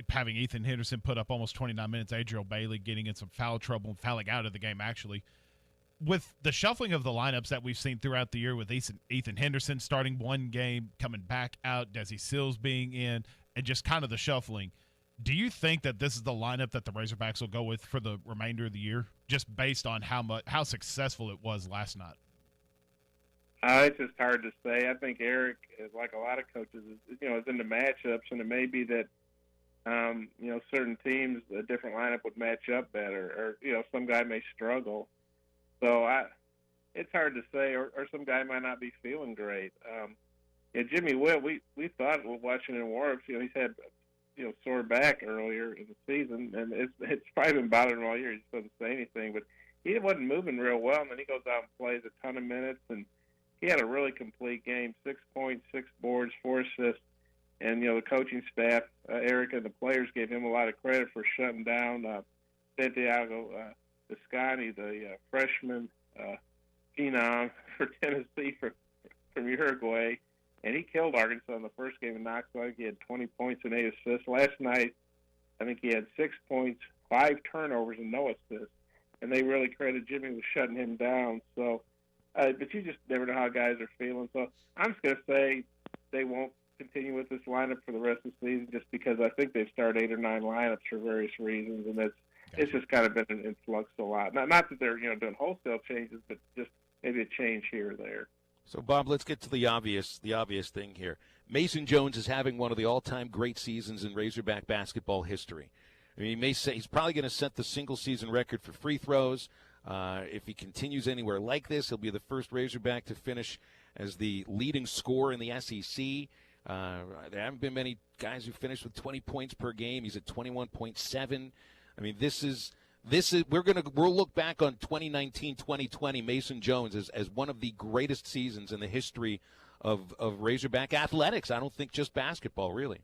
having Ethan Henderson put up almost 29 minutes, Adriel Bailey getting in some foul trouble and fouling out of the game, actually. With the shuffling of the lineups that we've seen throughout the year, with Ethan Henderson starting one game, coming back out, Desi Sills being in, and just kind of the shuffling, do you think that this is the lineup that the Razorbacks will go with for the remainder of the year, just based on how successful it was last night? It's just hard to say. I think Eric, like a lot of coaches, is into matchups, and it may be that certain teams, a different lineup would match up better, or some guy may struggle. So it's hard to say, or some guy might not be feeling great. Jimmy Witt, we thought watching in Warwick, he's had sore back earlier in the season, and it's probably been bothering him all year. He just doesn't say anything, but he wasn't moving real well, and then he goes out and plays a ton of minutes, and he had a really complete game: 6 points, 6 boards, 4 assists, and the coaching staff, Eric and the players, gave him a lot of credit for shutting down Santiago Descani, the freshman phenom for Tennessee from Uruguay, and he killed Arkansas in the first game in Knoxville. He had 20 points and 8 assists. Last night, I think he had 6 points, 5 turnovers, and no assists. And they really credit Jimmy with shutting him down. So, but you just never know how guys are feeling. So I'm just going to say they won't continue with this lineup for the rest of the season, just because I think they've started 8 or 9 lineups for various reasons, and it's just kind of been in flux a lot. Not that they're doing wholesale changes, but just maybe a change here or there. So, Bob, let's get to the obvious thing here. Mason Jones is having one of the all-time great seasons in Razorback basketball history. I mean, he may say he's probably going to set the single-season record for free throws. If he continues anywhere like this, he'll be the first Razorback to finish as the leading scorer in the SEC. There haven't been many guys who finished with 20 points per game. He's at 21.7. I mean, we'll look back on 2019-2020 Mason Jones as one of the greatest seasons in the history of Razorback athletics. I don't think just basketball, really.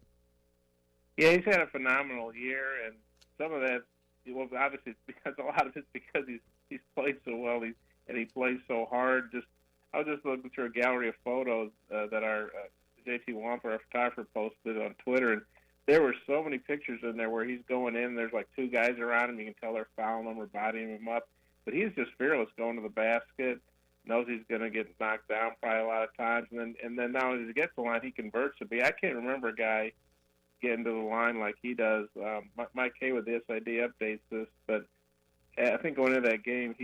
Yeah, he's had a phenomenal year, and some of that, obviously, because a lot of it's because he's played so well, and he plays so hard. I was just looking through a gallery of photos that our JT Wamper, our photographer, posted on Twitter, and there were so many pictures in there where he's going in. There's like 2 guys around him. You can tell they're fouling him or bodying him up. But he's just fearless going to the basket, knows he's going to get knocked down probably a lot of times. And then now as he gets to the line, he converts to be. I can't remember a guy getting to the line like he does. Mike Kay with the SID updates this, but I think going into that game,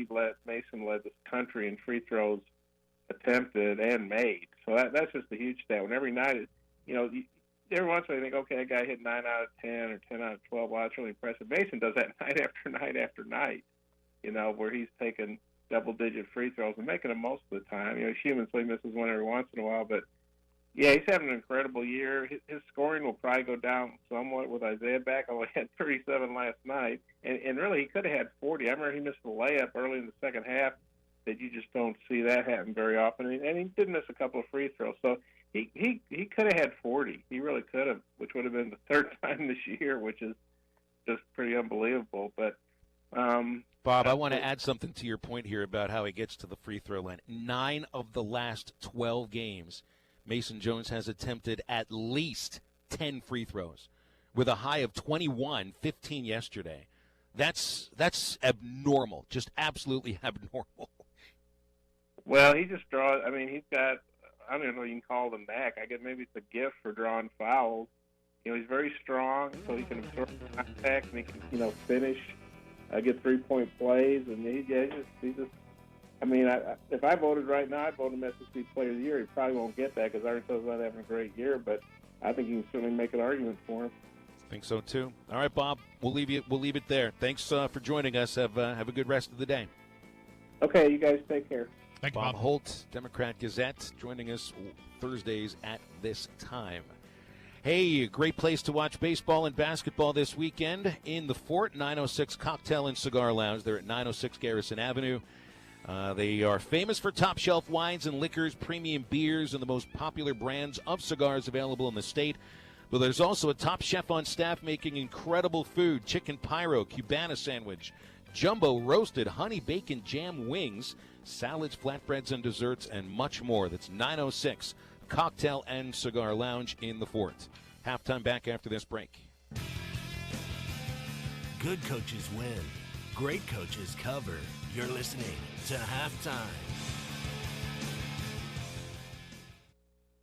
Mason led the country in free throws attempted and made. So that's just a huge stat. When every night, every once in a while you think, okay, that guy hit 9 out of 10 or 10 out of 12. Wow, that's really impressive. Mason does that night after night after night, where he's taking double-digit free throws and making them most of the time. He humorously misses one every once in a while, but yeah, he's having an incredible year. His scoring will probably go down somewhat with Isaiah back, although he had 37 last night. And really, he could have had 40. I remember he missed a layup early in the second half that you just don't see that happen very often. And he did miss a couple of free throws. So he could have had 40. He really could have, which would have been the 3rd time this year, which is just pretty unbelievable. But Bob, I want to add something to your point here about how he gets to the free throw line. 9 of the last 12 games, Mason Jones has attempted at least 10 free throws, with a high of 21, 15 yesterday. That's abnormal, just absolutely abnormal. Well, he just draws. I mean, he's got, I don't know if you can call it a knack. I guess maybe it's a gift for drawing fouls. You know, he's very strong, so he can absorb contact and he can, finish, get 3-point plays. And he's just. I mean, if I voted right now, I'd vote him SEC Player of the Year. He probably won't get that because Arkansas is not having a great year, but I think you can certainly make an argument for him. I think so too. All right, Bob, we'll leave it there. Thanks for joining us. Have a good rest of the day. Okay, you guys take care. Thank you, Bob Holt, Democrat Gazette, joining us Thursdays at this time. Hey, great place to watch baseball and basketball this weekend in the Fort, 906 Cocktail and Cigar Lounge. They're at 906 Garrison Avenue. They are famous for top shelf wines and liquors, premium beers, and the most popular brands of cigars available in the state. But there's also a top chef on staff making incredible food: chicken pyro, Cubana sandwich, jumbo roasted honey bacon jam wings, salads, flatbreads, and desserts, and much more. That's 906 Cocktail and Cigar Lounge in the Fort. Halftime back after this break. Good coaches win. Great coaches cover. You're listening to Halftime.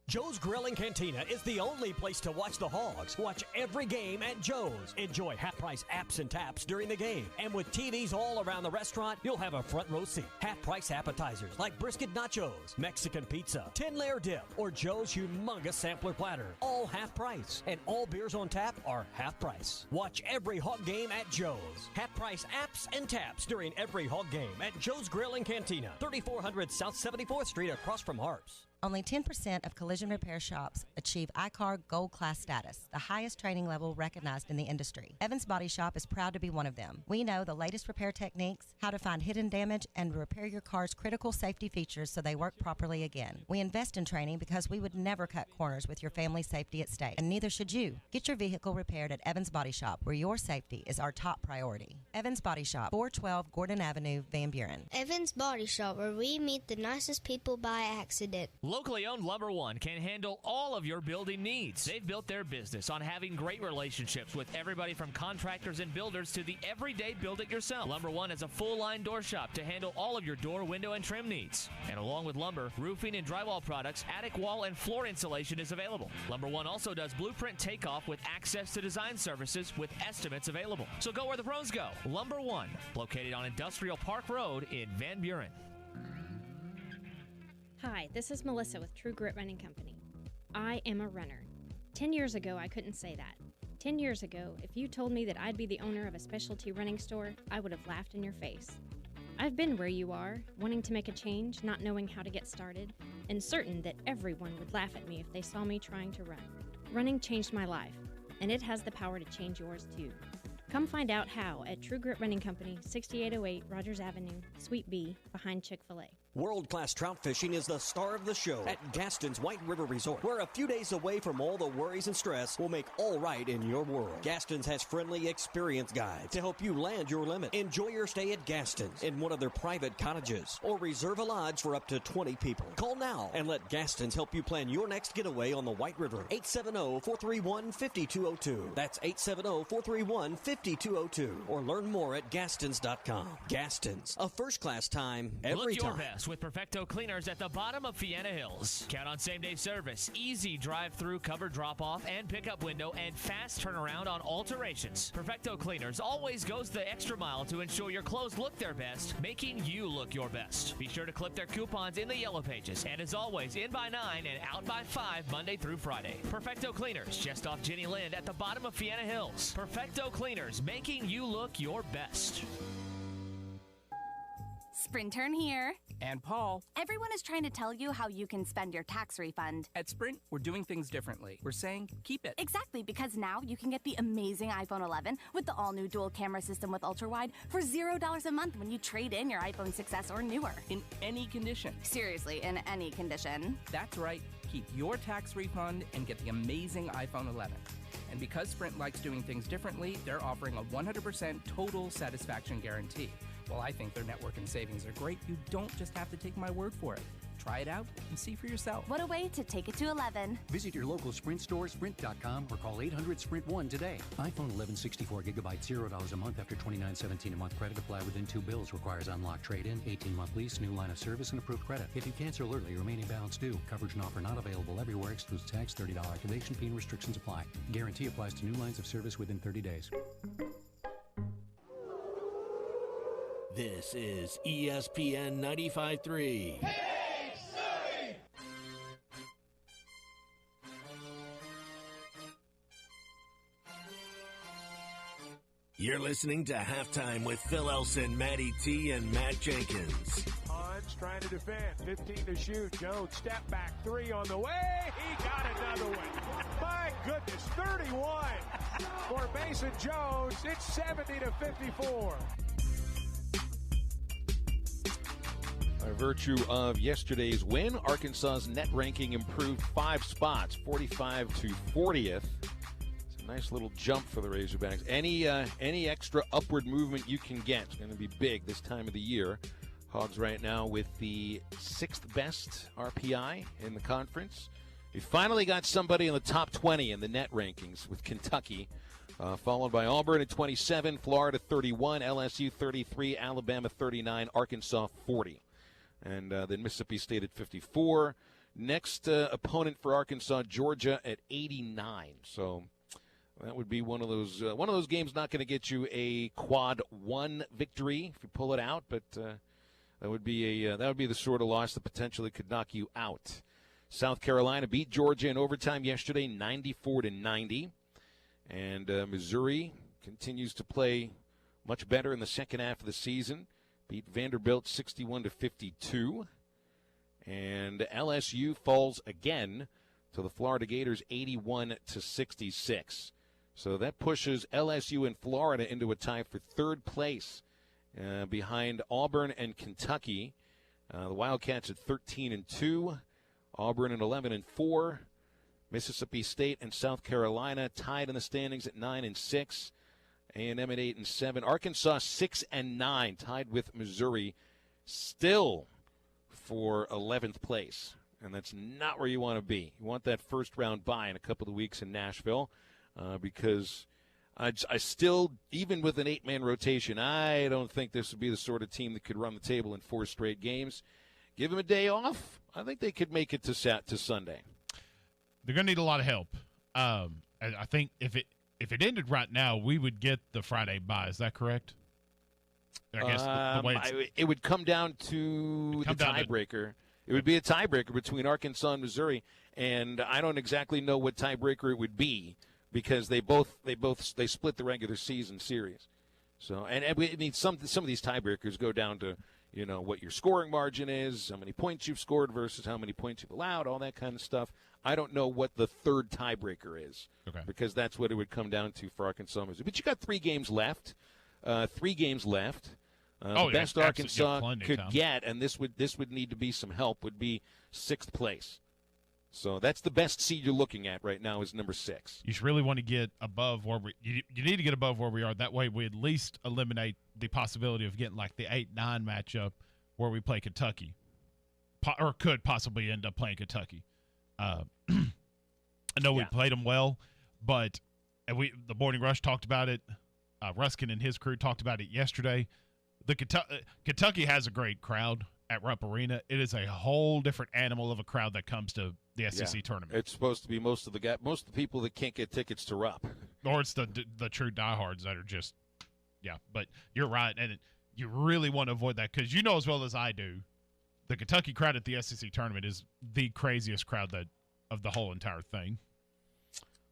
Joe's Grill and Cantina is the only place to watch the Hogs. Watch every game at Joe's. Enjoy half-price apps and taps during the game. And with TVs all around the restaurant, you'll have a front row seat. Half-price appetizers like brisket nachos, Mexican pizza, 10-layer dip, or Joe's humongous sampler platter. All half-price. And all beers on tap are half-price. Watch every Hog game at Joe's. Half-price apps and taps during every Hog game at Joe's Grill and Cantina. 3400 South 74th Street across from Harps. Only 10% of collision repair shops achieve ICAR Gold Class status, the highest training level recognized in the industry. Evans Body Shop is proud to be one of them. We know the latest repair techniques, how to find hidden damage, and repair your car's critical safety features so they work properly again. We invest in training because we would never cut corners with your family's safety at stake, and neither should you. Get your vehicle repaired at Evans Body Shop, where your safety is our top priority. Evans Body Shop, 412 Gordon Avenue, Van Buren. Evans Body Shop, where we meet the nicest people by accident. Locally owned Lumber One can handle all of your building needs. They've built their business on having great relationships with everybody from contractors and builders to the everyday build-it-yourself. Lumber One is a full-line door shop to handle all of your door, window, and trim needs. And along with lumber, roofing and drywall products, attic wall and floor insulation is available. Lumber One also does blueprint takeoff with access to design services with estimates available. So go where the pros go. Lumber One, located on Industrial Park Road in Van Buren. Hi, this is Melissa with True Grit Running Company. I am a runner. 10 years ago, I couldn't say that. 10 years ago, if you told me that I'd be the owner of a specialty running store, I would have laughed in your face. I've been where you are, wanting to make a change, not knowing how to get started, and certain that everyone would laugh at me if they saw me trying to run. Running changed my life, and it has the power to change yours too. Come find out how at True Grit Running Company, 6808 Rogers Avenue, Suite B, behind Chick-fil-A. World-class trout fishing is the star of the show at Gaston's White River Resort, where a few days away from all the worries and stress will make all right in your world. Gaston's has friendly, experienced guides to help you land your limit. Enjoy your stay at Gaston's in one of their private cottages, or reserve a lodge for up to 20 people. Call now and let Gaston's help you plan your next getaway on the White River. 870-431-5202. That's 870-431-5202. Or learn more at Gastons.com. Gaston's, a first-class time every Look your time. best with Perfecto Cleaners at the bottom of Fiena Hills. Count on same-day service, easy drive-through cover drop-off and pickup window, and fast turnaround on alterations. Perfecto Cleaners always goes the extra mile to ensure your clothes look their best, making you look your best. Be sure to clip their coupons in the yellow pages, and as always, in by 9 and out by 5 Monday through Friday. Perfecto Cleaners, just off Jenny Lind at the bottom of Fiena Hills. Perfecto Cleaners, making you look your best. Sprintern here. And Paul. Everyone is trying to tell you how you can spend your tax refund. At Sprint, we're doing things differently. We're saying, keep it. Exactly, because now you can get the amazing iPhone 11 with the all-new dual camera system with ultra-wide for $0 a month when you trade in your iPhone 6S or newer. In any condition. Seriously, in any condition. That's right. Keep your tax refund and get the amazing iPhone 11. And because Sprint likes doing things differently, they're offering a 100% total satisfaction guarantee. While I think their network and savings are great, you don't just have to take my word for it. Try it out and see for yourself. What a way to take it to 11. Visit your local Sprint store, sprint.com, or call 800-SPRINT-1 today. iPhone 11 64GB, $0 a month after $29.17 a month credit. Apply within 2 bills. Requires unlock trade-in, 18-month lease, new line of service, and approved credit. If you cancel early, remaining balance due. Coverage and offer not available everywhere. Excludes tax, $30 activation fee, and restrictions apply. Guarantee applies to new lines of service within 30 days. This is ESPN 95.3. You're listening to Halftime with Phil Elson, Matty T, and Matt Jenkins. Hans trying to defend, 15 to shoot. Jones step back, 3 on the way. He got another one. My goodness, 31 for Mason Jones. It's 70 to 54. By virtue of yesterday's win, Arkansas's net ranking improved 5 spots, 45 to 40th. It's a nice little jump for the Razorbacks. Any extra upward movement you can get is going to be big this time of the year. Hogs right now with the 6th best RPI in the conference. We finally got somebody in the top 20 in the net rankings with Kentucky, followed by Auburn at 27, Florida 31, LSU 33, Alabama 39, Arkansas 40. And then Mississippi State at 54. Next opponent for Arkansas, Georgia at 89. So that would be one of those games not going to get you a quad 1 victory if you pull it out, but that would be the sort of loss that potentially could knock you out. South Carolina beat Georgia in overtime yesterday, 94 to 90, and Missouri continues to play much better in the second half of the season. Beat Vanderbilt 61 to 52, and LSU falls again to the Florida Gators 81 to 66. So that pushes LSU and Florida into a tie for 3rd place behind Auburn and Kentucky. The Wildcats at 13 and 2, Auburn at 11 and 4, Mississippi State and South Carolina tied in the standings at 9 and 6. A&M at 8 and 7. Arkansas 6 and 9, tied with Missouri, still for 11th place. And that's not where you want to be. You want that first round bye in a couple of weeks in Nashville, because I still, even with an 8-man rotation, I don't think this would be the sort of team that could run the table in 4 straight games. Give them a day off. I think they could make it to Sunday. They're going to need a lot of help. I think if it ended right now, we would get the Friday bye. Is that correct? I guess the way it would come down to the tiebreaker. It would be a tiebreaker between Arkansas and Missouri, and I don't exactly know what tiebreaker it would be because they split the regular season series. So and I mean some of these tiebreakers go down to what your scoring margin is, how many points you've scored versus how many points you've allowed, all that kind of stuff. I don't know what the third tiebreaker is, because that's what it would come down to for Arkansas. But you got 3 games left. The best Arkansas could get, and this would need to be some help, would be 6th place. So that's the best seed you're looking at right now is number 6. You really want to get above where you need to get above where we are. That way we at least eliminate the possibility of getting like the 8-9 matchup where we play Kentucky, or could possibly end up playing Kentucky. I know we played them well, but the Morning Rush talked about it. Ruskin and his crew talked about it yesterday. The Kentucky has a great crowd at Rupp Arena. It is a whole different animal of a crowd that comes to the SEC tournament. It's supposed to be most of the people that can't get tickets to Rupp, or it's the true diehards that are just But you're right, and you really want to avoid that because you know as well as I do, the Kentucky crowd at the SEC tournament is the craziest crowd of the whole entire thing.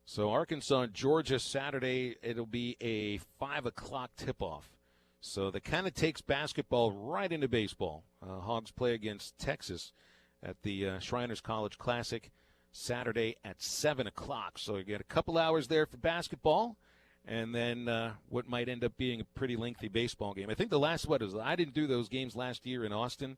So Arkansas, Georgia, Saturday, it'll be a 5 o'clock tip-off. So that kind of takes basketball right into baseball. Hogs play against Texas at the Shriners College Classic Saturday at 7 o'clock. So you get a couple hours there for basketball, and then what might end up being a pretty lengthy baseball game. I think I didn't do those games last year in Austin,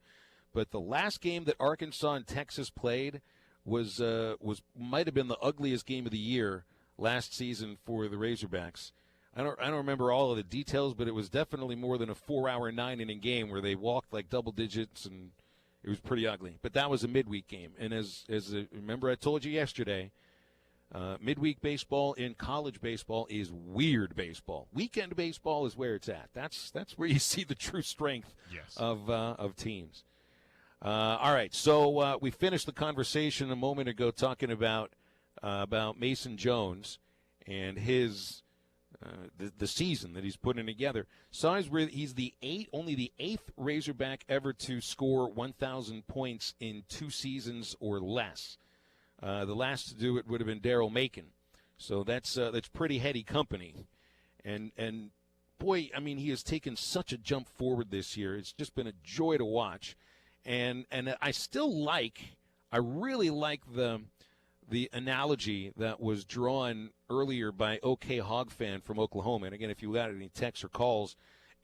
but the last game that Arkansas and Texas played might have been the ugliest game of the year last season for the Razorbacks. I don't remember all of the details, but it was definitely more than a 4-hour, 9-inning game where they walked like double digits, and it was pretty ugly. But that was a midweek game. And remember I told you yesterday, midweek baseball in college baseball is weird baseball. Weekend baseball is where it's at. That's where you see the true strength of teams. All right, so we finished the conversation a moment ago talking about Mason Jones and his the season that he's putting together. So he's only the eighth Razorback ever to score 1,000 points in 2 seasons or less. The last to do it would have been Darryl Macon. So that's pretty heady company. And boy, I mean, he has taken such a jump forward this year. It's just been a joy to watch. And I really like the analogy that was drawn earlier by OK Hog Fan from Oklahoma. And again, if you got any texts or calls,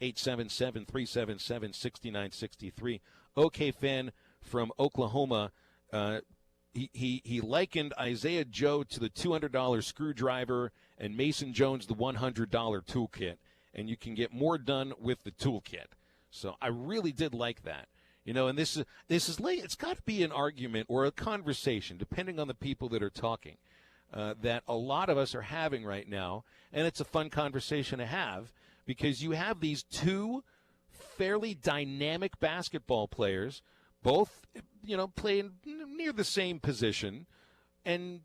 877-377-6963. OK Fan from Oklahoma, he likened Isaiah Joe to the $200 screwdriver and Mason Jones the $100 toolkit. And you can get more done with the toolkit. So I really did like that. You know, and this is late. It's got to be an argument or a conversation, depending on the people that are talking, that a lot of us are having right now. And it's a fun conversation to have because you have these two fairly dynamic basketball players, both, playing near the same position, and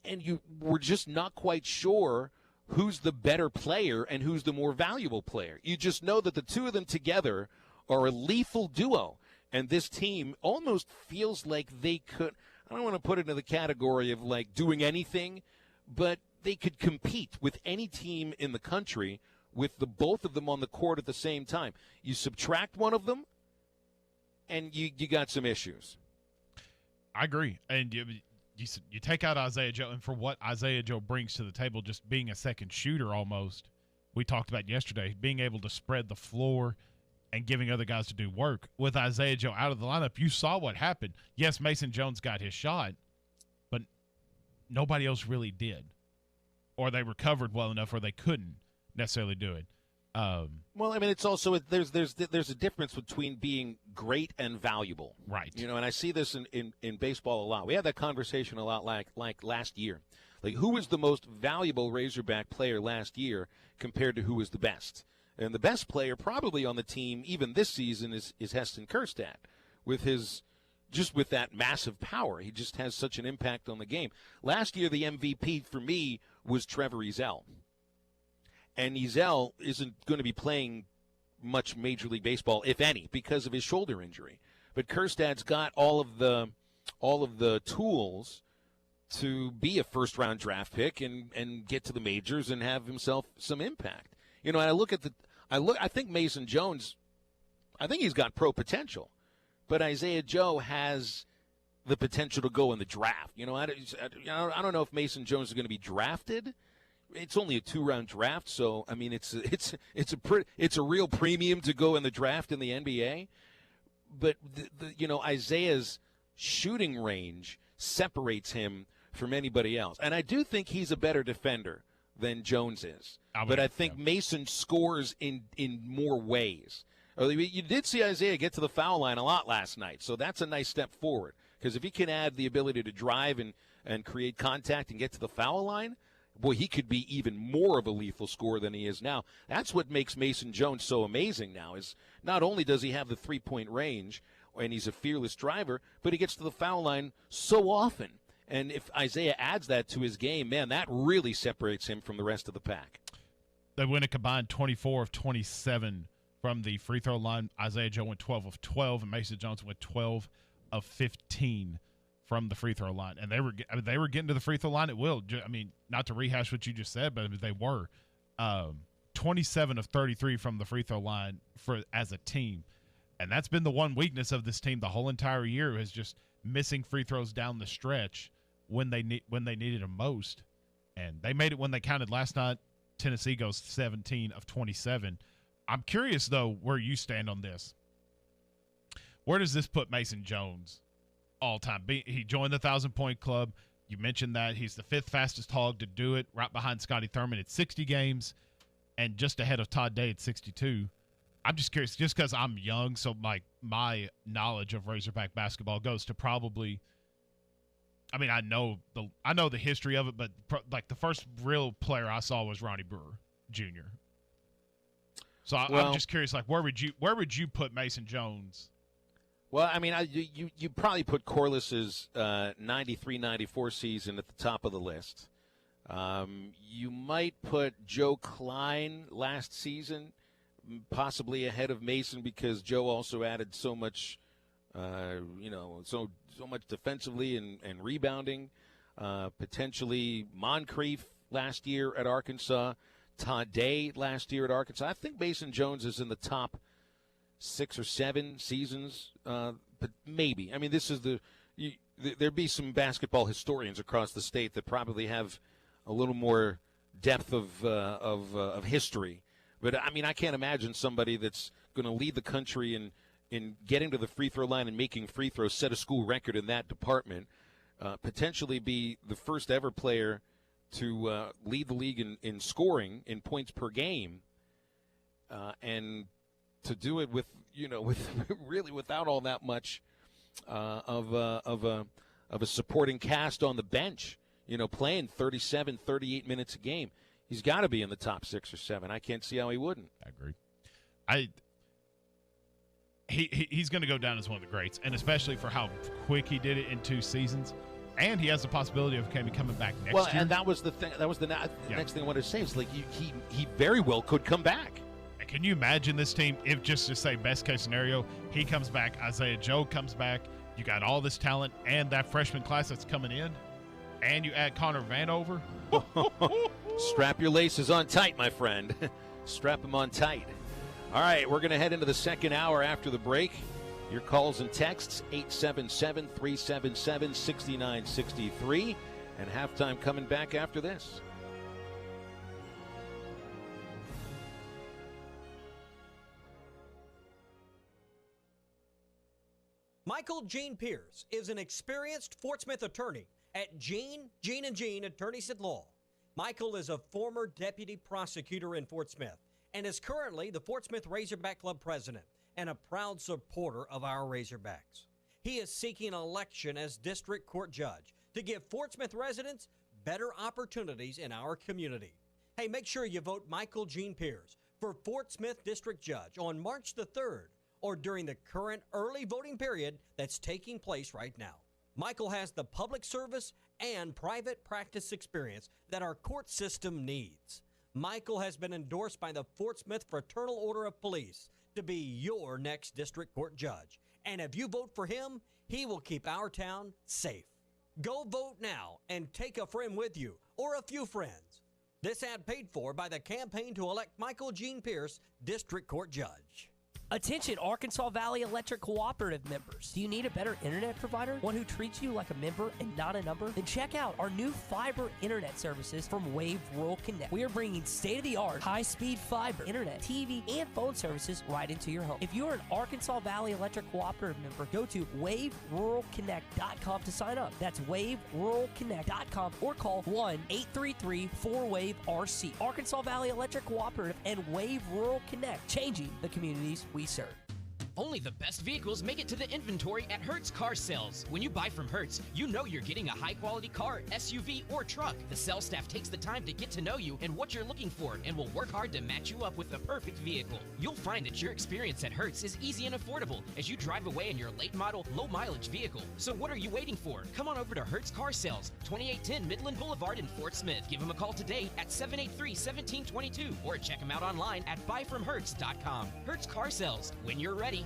you were just not quite sure who's the better player and who's the more valuable player. You just know that the two of them together are a lethal duo. And this team almost feels like they could, I don't want to put it in the category of like doing anything, but they could compete with any team in the country with the both of them on the court at the same time. You subtract one of them, and you got some issues. I agree. And you take out Isaiah Joe, and for what Isaiah Joe brings to the table, just being a second shooter almost, we talked about yesterday, being able to spread the floor and giving other guys to do work. With Isaiah Joe out of the lineup, you saw what happened. Yes, Mason Jones got his shot, but nobody else really did. Or they recovered well enough where they couldn't necessarily do it. Well, I mean, it's also there's a difference between being great and valuable. Right. And I see this in baseball a lot. We had that conversation a lot like last year. Like, who was the most valuable Razorback player last year compared to who was the best? And the best player probably on the team, even this season, is Heston Kjerstad, with that massive power. He just has such an impact on the game. Last year, the MVP for me was Trevor Ezell. And Ezell isn't going to be playing much Major League Baseball, if any, because of his shoulder injury. But Kjerstad's got all of the tools to be a first-round draft pick and get to the majors and have himself some impact. And I think Mason Jones, I think he's got pro potential, but Isaiah Joe has the potential to go in the draft. I don't know if Mason Jones is going to be drafted. It's only a 2-round draft, so I mean it's a real premium to go in the draft in the NBA. But Isaiah's shooting range separates him from anybody else, and I do think he's a better defender than Jones is. But I think Mason scores in more ways. You did see Isaiah get to the foul line a lot last night, so that's a nice step forward. Because if he can add the ability to drive and create contact and get to the foul line, boy, he could be even more of a lethal scorer than he is now. That's what makes Mason Jones so amazing now, is not only does he have the three-point range and he's a fearless driver, but he gets to the foul line so often. And if Isaiah adds that to his game, man, that really separates him from the rest of the pack. They went a combined 24 of 27 from the free throw line. Isaiah Joe went 12 of 12, and Mason Jones went 12 of 15 from the free throw line. And they were getting to the free throw line at will. I mean, not to rehash what you just said, but they were 27 of 33 from the free throw line as a team. And that's been the one weakness of this team the whole entire year, is just missing free throws down the stretch when they needed them most. And they made it when they counted last night. Tennessee goes 17 of 27. I'm curious, though, where you stand on this. Where does this put Mason Jones all time? He joined the 1,000-point club. You mentioned that he's the 5th fastest hog to do it, right behind Scotty Thurman at 60 games and just ahead of Todd Day at 62. I'm just curious, just because I'm young, so my knowledge of Razorback basketball goes to probably – I mean, I know the history of it, but the first real player I saw was Ronnie Brewer Jr. So I'm just curious, where would you put Mason Jones? Well, I mean, you probably put Corliss's 93-94 season at the top of the list. You might put Joe Klein last season possibly ahead of Mason because Joe also added so much, so much defensively and rebounding. Potentially Moncrief last year at Arkansas, Todd Day last year at Arkansas. I think Mason Jones is in the top 6 or 7 seasons, but maybe. I mean, this is there'd be some basketball historians across the state that probably have a little more depth of history. But I mean, I can't imagine somebody that's going to lead the country in getting to the free throw line and making free throws, set a school record in that department, potentially be the first ever player to lead the league in scoring in points per game, and to do it with really without all that much of a supporting cast on the bench, playing 37, 38 minutes a game. He's got to be in the top 6 or 7. I can't see how he wouldn't. I agree. He's going to go down as one of the greats, and especially for how quick he did it in 2 seasons. And he has the possibility of maybe coming back next year. Well, and that was the thing. That was the next thing I wanted to say. It's like he very well could come back. And can you imagine this team if, just to say best case scenario, he comes back, Isaiah Joe comes back, you got all this talent and that freshman class that's coming in, and you add Connor Vanover. Strap your laces on tight, my friend. Strap them on tight. All right, we're going to head into the second hour after the break. Your calls and texts, 877-377-6963. And halftime coming back after this. Michael Gene Pierce is an experienced Fort Smith attorney at Gene & Gene Attorneys at Law. Michael is a former deputy prosecutor in Fort Smith and is currently the Fort Smith Razorback Club president and a proud supporter of our Razorbacks. He is seeking election as district court judge to give Fort Smith residents better opportunities in our community. Hey, make sure you vote Michael Gene Pierce for Fort Smith District Judge on March the 3rd or during the current early voting period that's taking place right now. Michael has the public service and private practice experience that our court system needs. Michael has been endorsed by the Fort Smith Fraternal Order of Police to be your next district court judge. And if you vote for him, he will keep our town safe. Go vote now and take a friend with you or a few friends. This ad paid for by the campaign to elect Michael Gene Pierce, District Court Judge. Attention Arkansas Valley Electric Cooperative members. Do you need a better internet provider? One who treats you like a member and not a number? Then check out our new fiber internet services from Wave Rural Connect. We are bringing state-of-the-art, high-speed fiber, internet, TV, and phone services right into your home. If you're an Arkansas Valley Electric Cooperative member, go to waveruralconnect.com to sign up. That's waveruralconnect.com or call 1-833-4WAVE-RC. Arkansas Valley Electric Cooperative and Wave Rural Connect, changing the communities we serve. Only the best vehicles make it to the inventory at Hertz Car Sales. When you buy from Hertz, you know you're getting a high-quality car, SUV, or truck. The sales staff takes the time to get to know you and what you're looking for and will work hard to match you up with the perfect vehicle. You'll find that your experience at Hertz is easy and affordable as you drive away in your late-model, low-mileage vehicle. So what are you waiting for? Come on over to Hertz Car Sales, 2810 Midland Boulevard in Fort Smith. Give them a call today at 783-1722 or check them out online at buyfromhertz.com. Hertz Car Sales, when you're ready.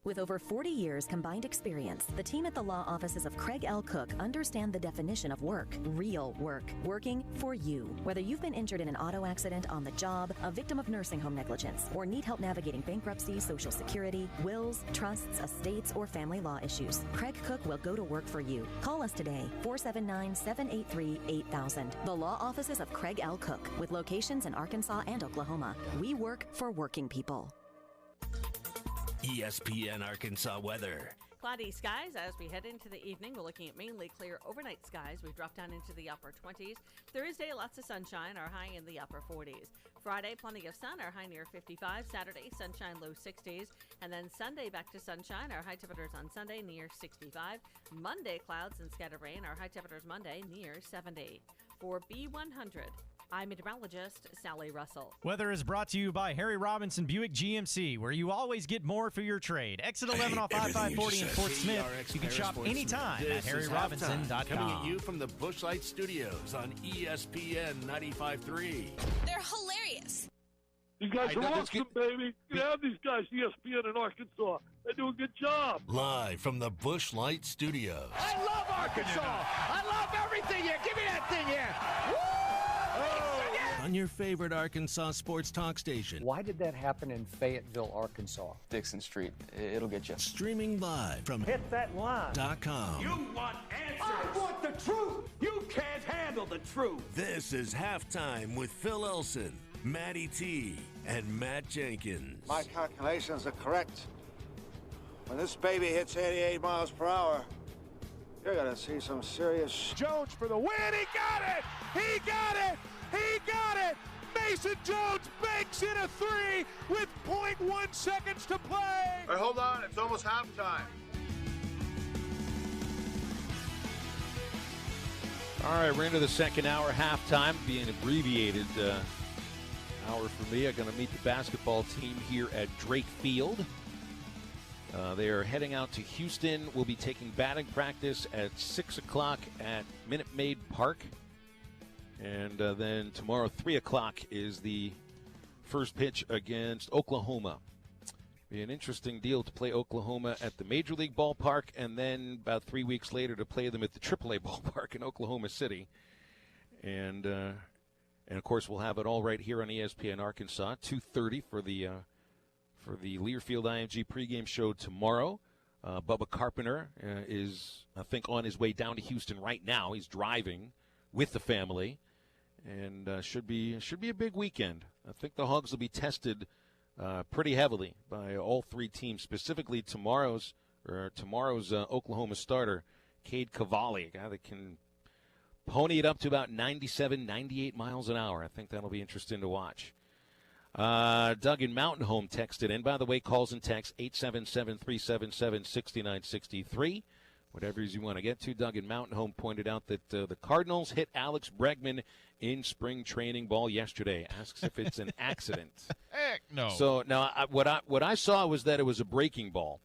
With over 40 years combined experience, the team at the law offices of Craig L. Cook understand the definition of work. Real work. Working for you. Whether you've been injured in an auto accident, on the job, a victim of nursing home negligence, or need help navigating bankruptcy, Social Security, wills, trusts, estates, or family law issues, Craig Cook will go to work for you. Call us today, 479-783-8000. The law offices of Craig L. Cook, with locations in Arkansas and Oklahoma. We work for working people. ESPN Arkansas weather. cloudy skies as we head into the evening. We're looking at mainly clear overnight skies. We've dropped down into the upper 20s. Thursday, lots of sunshine, our high in the upper 40s. Friday, plenty of sun, our high near 55. Saturday, sunshine, low 60s. And then Sunday, back to sunshine, our high temperatures on Sunday near 65. Monday, clouds and scattered rain, our high temperatures Monday near 70. For B100, I'm meteorologist Sally Russell. Weather is brought to you by Harry Robinson Buick GMC, where you always get more for your trade. Exit 11 off I-540 in Fort Smith. You can shop anytime at harryrobinson.com. Coming at you from the Busch Light Studios on ESPN 95.3. They're hilarious. These guys are awesome, baby. You can have these guys, ESPN in Arkansas. They do a good job. Live from the Busch Light Studios. I love Arkansas. I love everything here. Give me that thing here. Woo! On your favorite Arkansas sports talk station. Why did that happen in Fayetteville, Arkansas? Dixon Street. It'll get you. Streaming live from Hit that line. .com. You want answers. I want the truth. You can't handle the truth. This is Halftime with Phil Elson, Matty T, and Matt Jenkins. My calculations are correct. When this baby hits 88 miles per hour, you're going to see some serious... Jones for the win. He got it. He got it. He got it! Mason Jones banks in a three with 0.1 seconds to play! All right, hold on. It's almost halftime. All right, we're into the second hour, halftime, being abbreviated hour for me. I'm going to meet the basketball team here at Drake Field. They are heading out to Houston. We'll be taking batting practice at 6 o'clock at Minute Maid Park. And then tomorrow, 3 o'clock, is the first pitch against Oklahoma. Be an interesting deal to play Oklahoma at the Major League Ballpark, and then about 3 weeks later to play them at the AAA Ballpark in Oklahoma City. And of course, we'll have it all right here on ESPN Arkansas, 2:30 for the Learfield IMG pregame show tomorrow. Bubba Carpenter is, I think, on his way down to Houston right now. He's driving with the family, and should be a big weekend. I think the Hogs will be tested pretty heavily by all three teams, specifically tomorrow's Oklahoma starter, Cade Cavalli, a guy that can pony it up to about 97, 98 miles an hour. I think that'll be interesting to watch. Doug in Mountain Home texted in. By the way, calls and texts 877-377-6963. Whatever you want to get to. Doug in Mountain Home pointed out that the Cardinals hit Alex Bregman in spring training ball yesterday. Asks if it's an accident. Heck no. So now what I saw was that it was a breaking ball.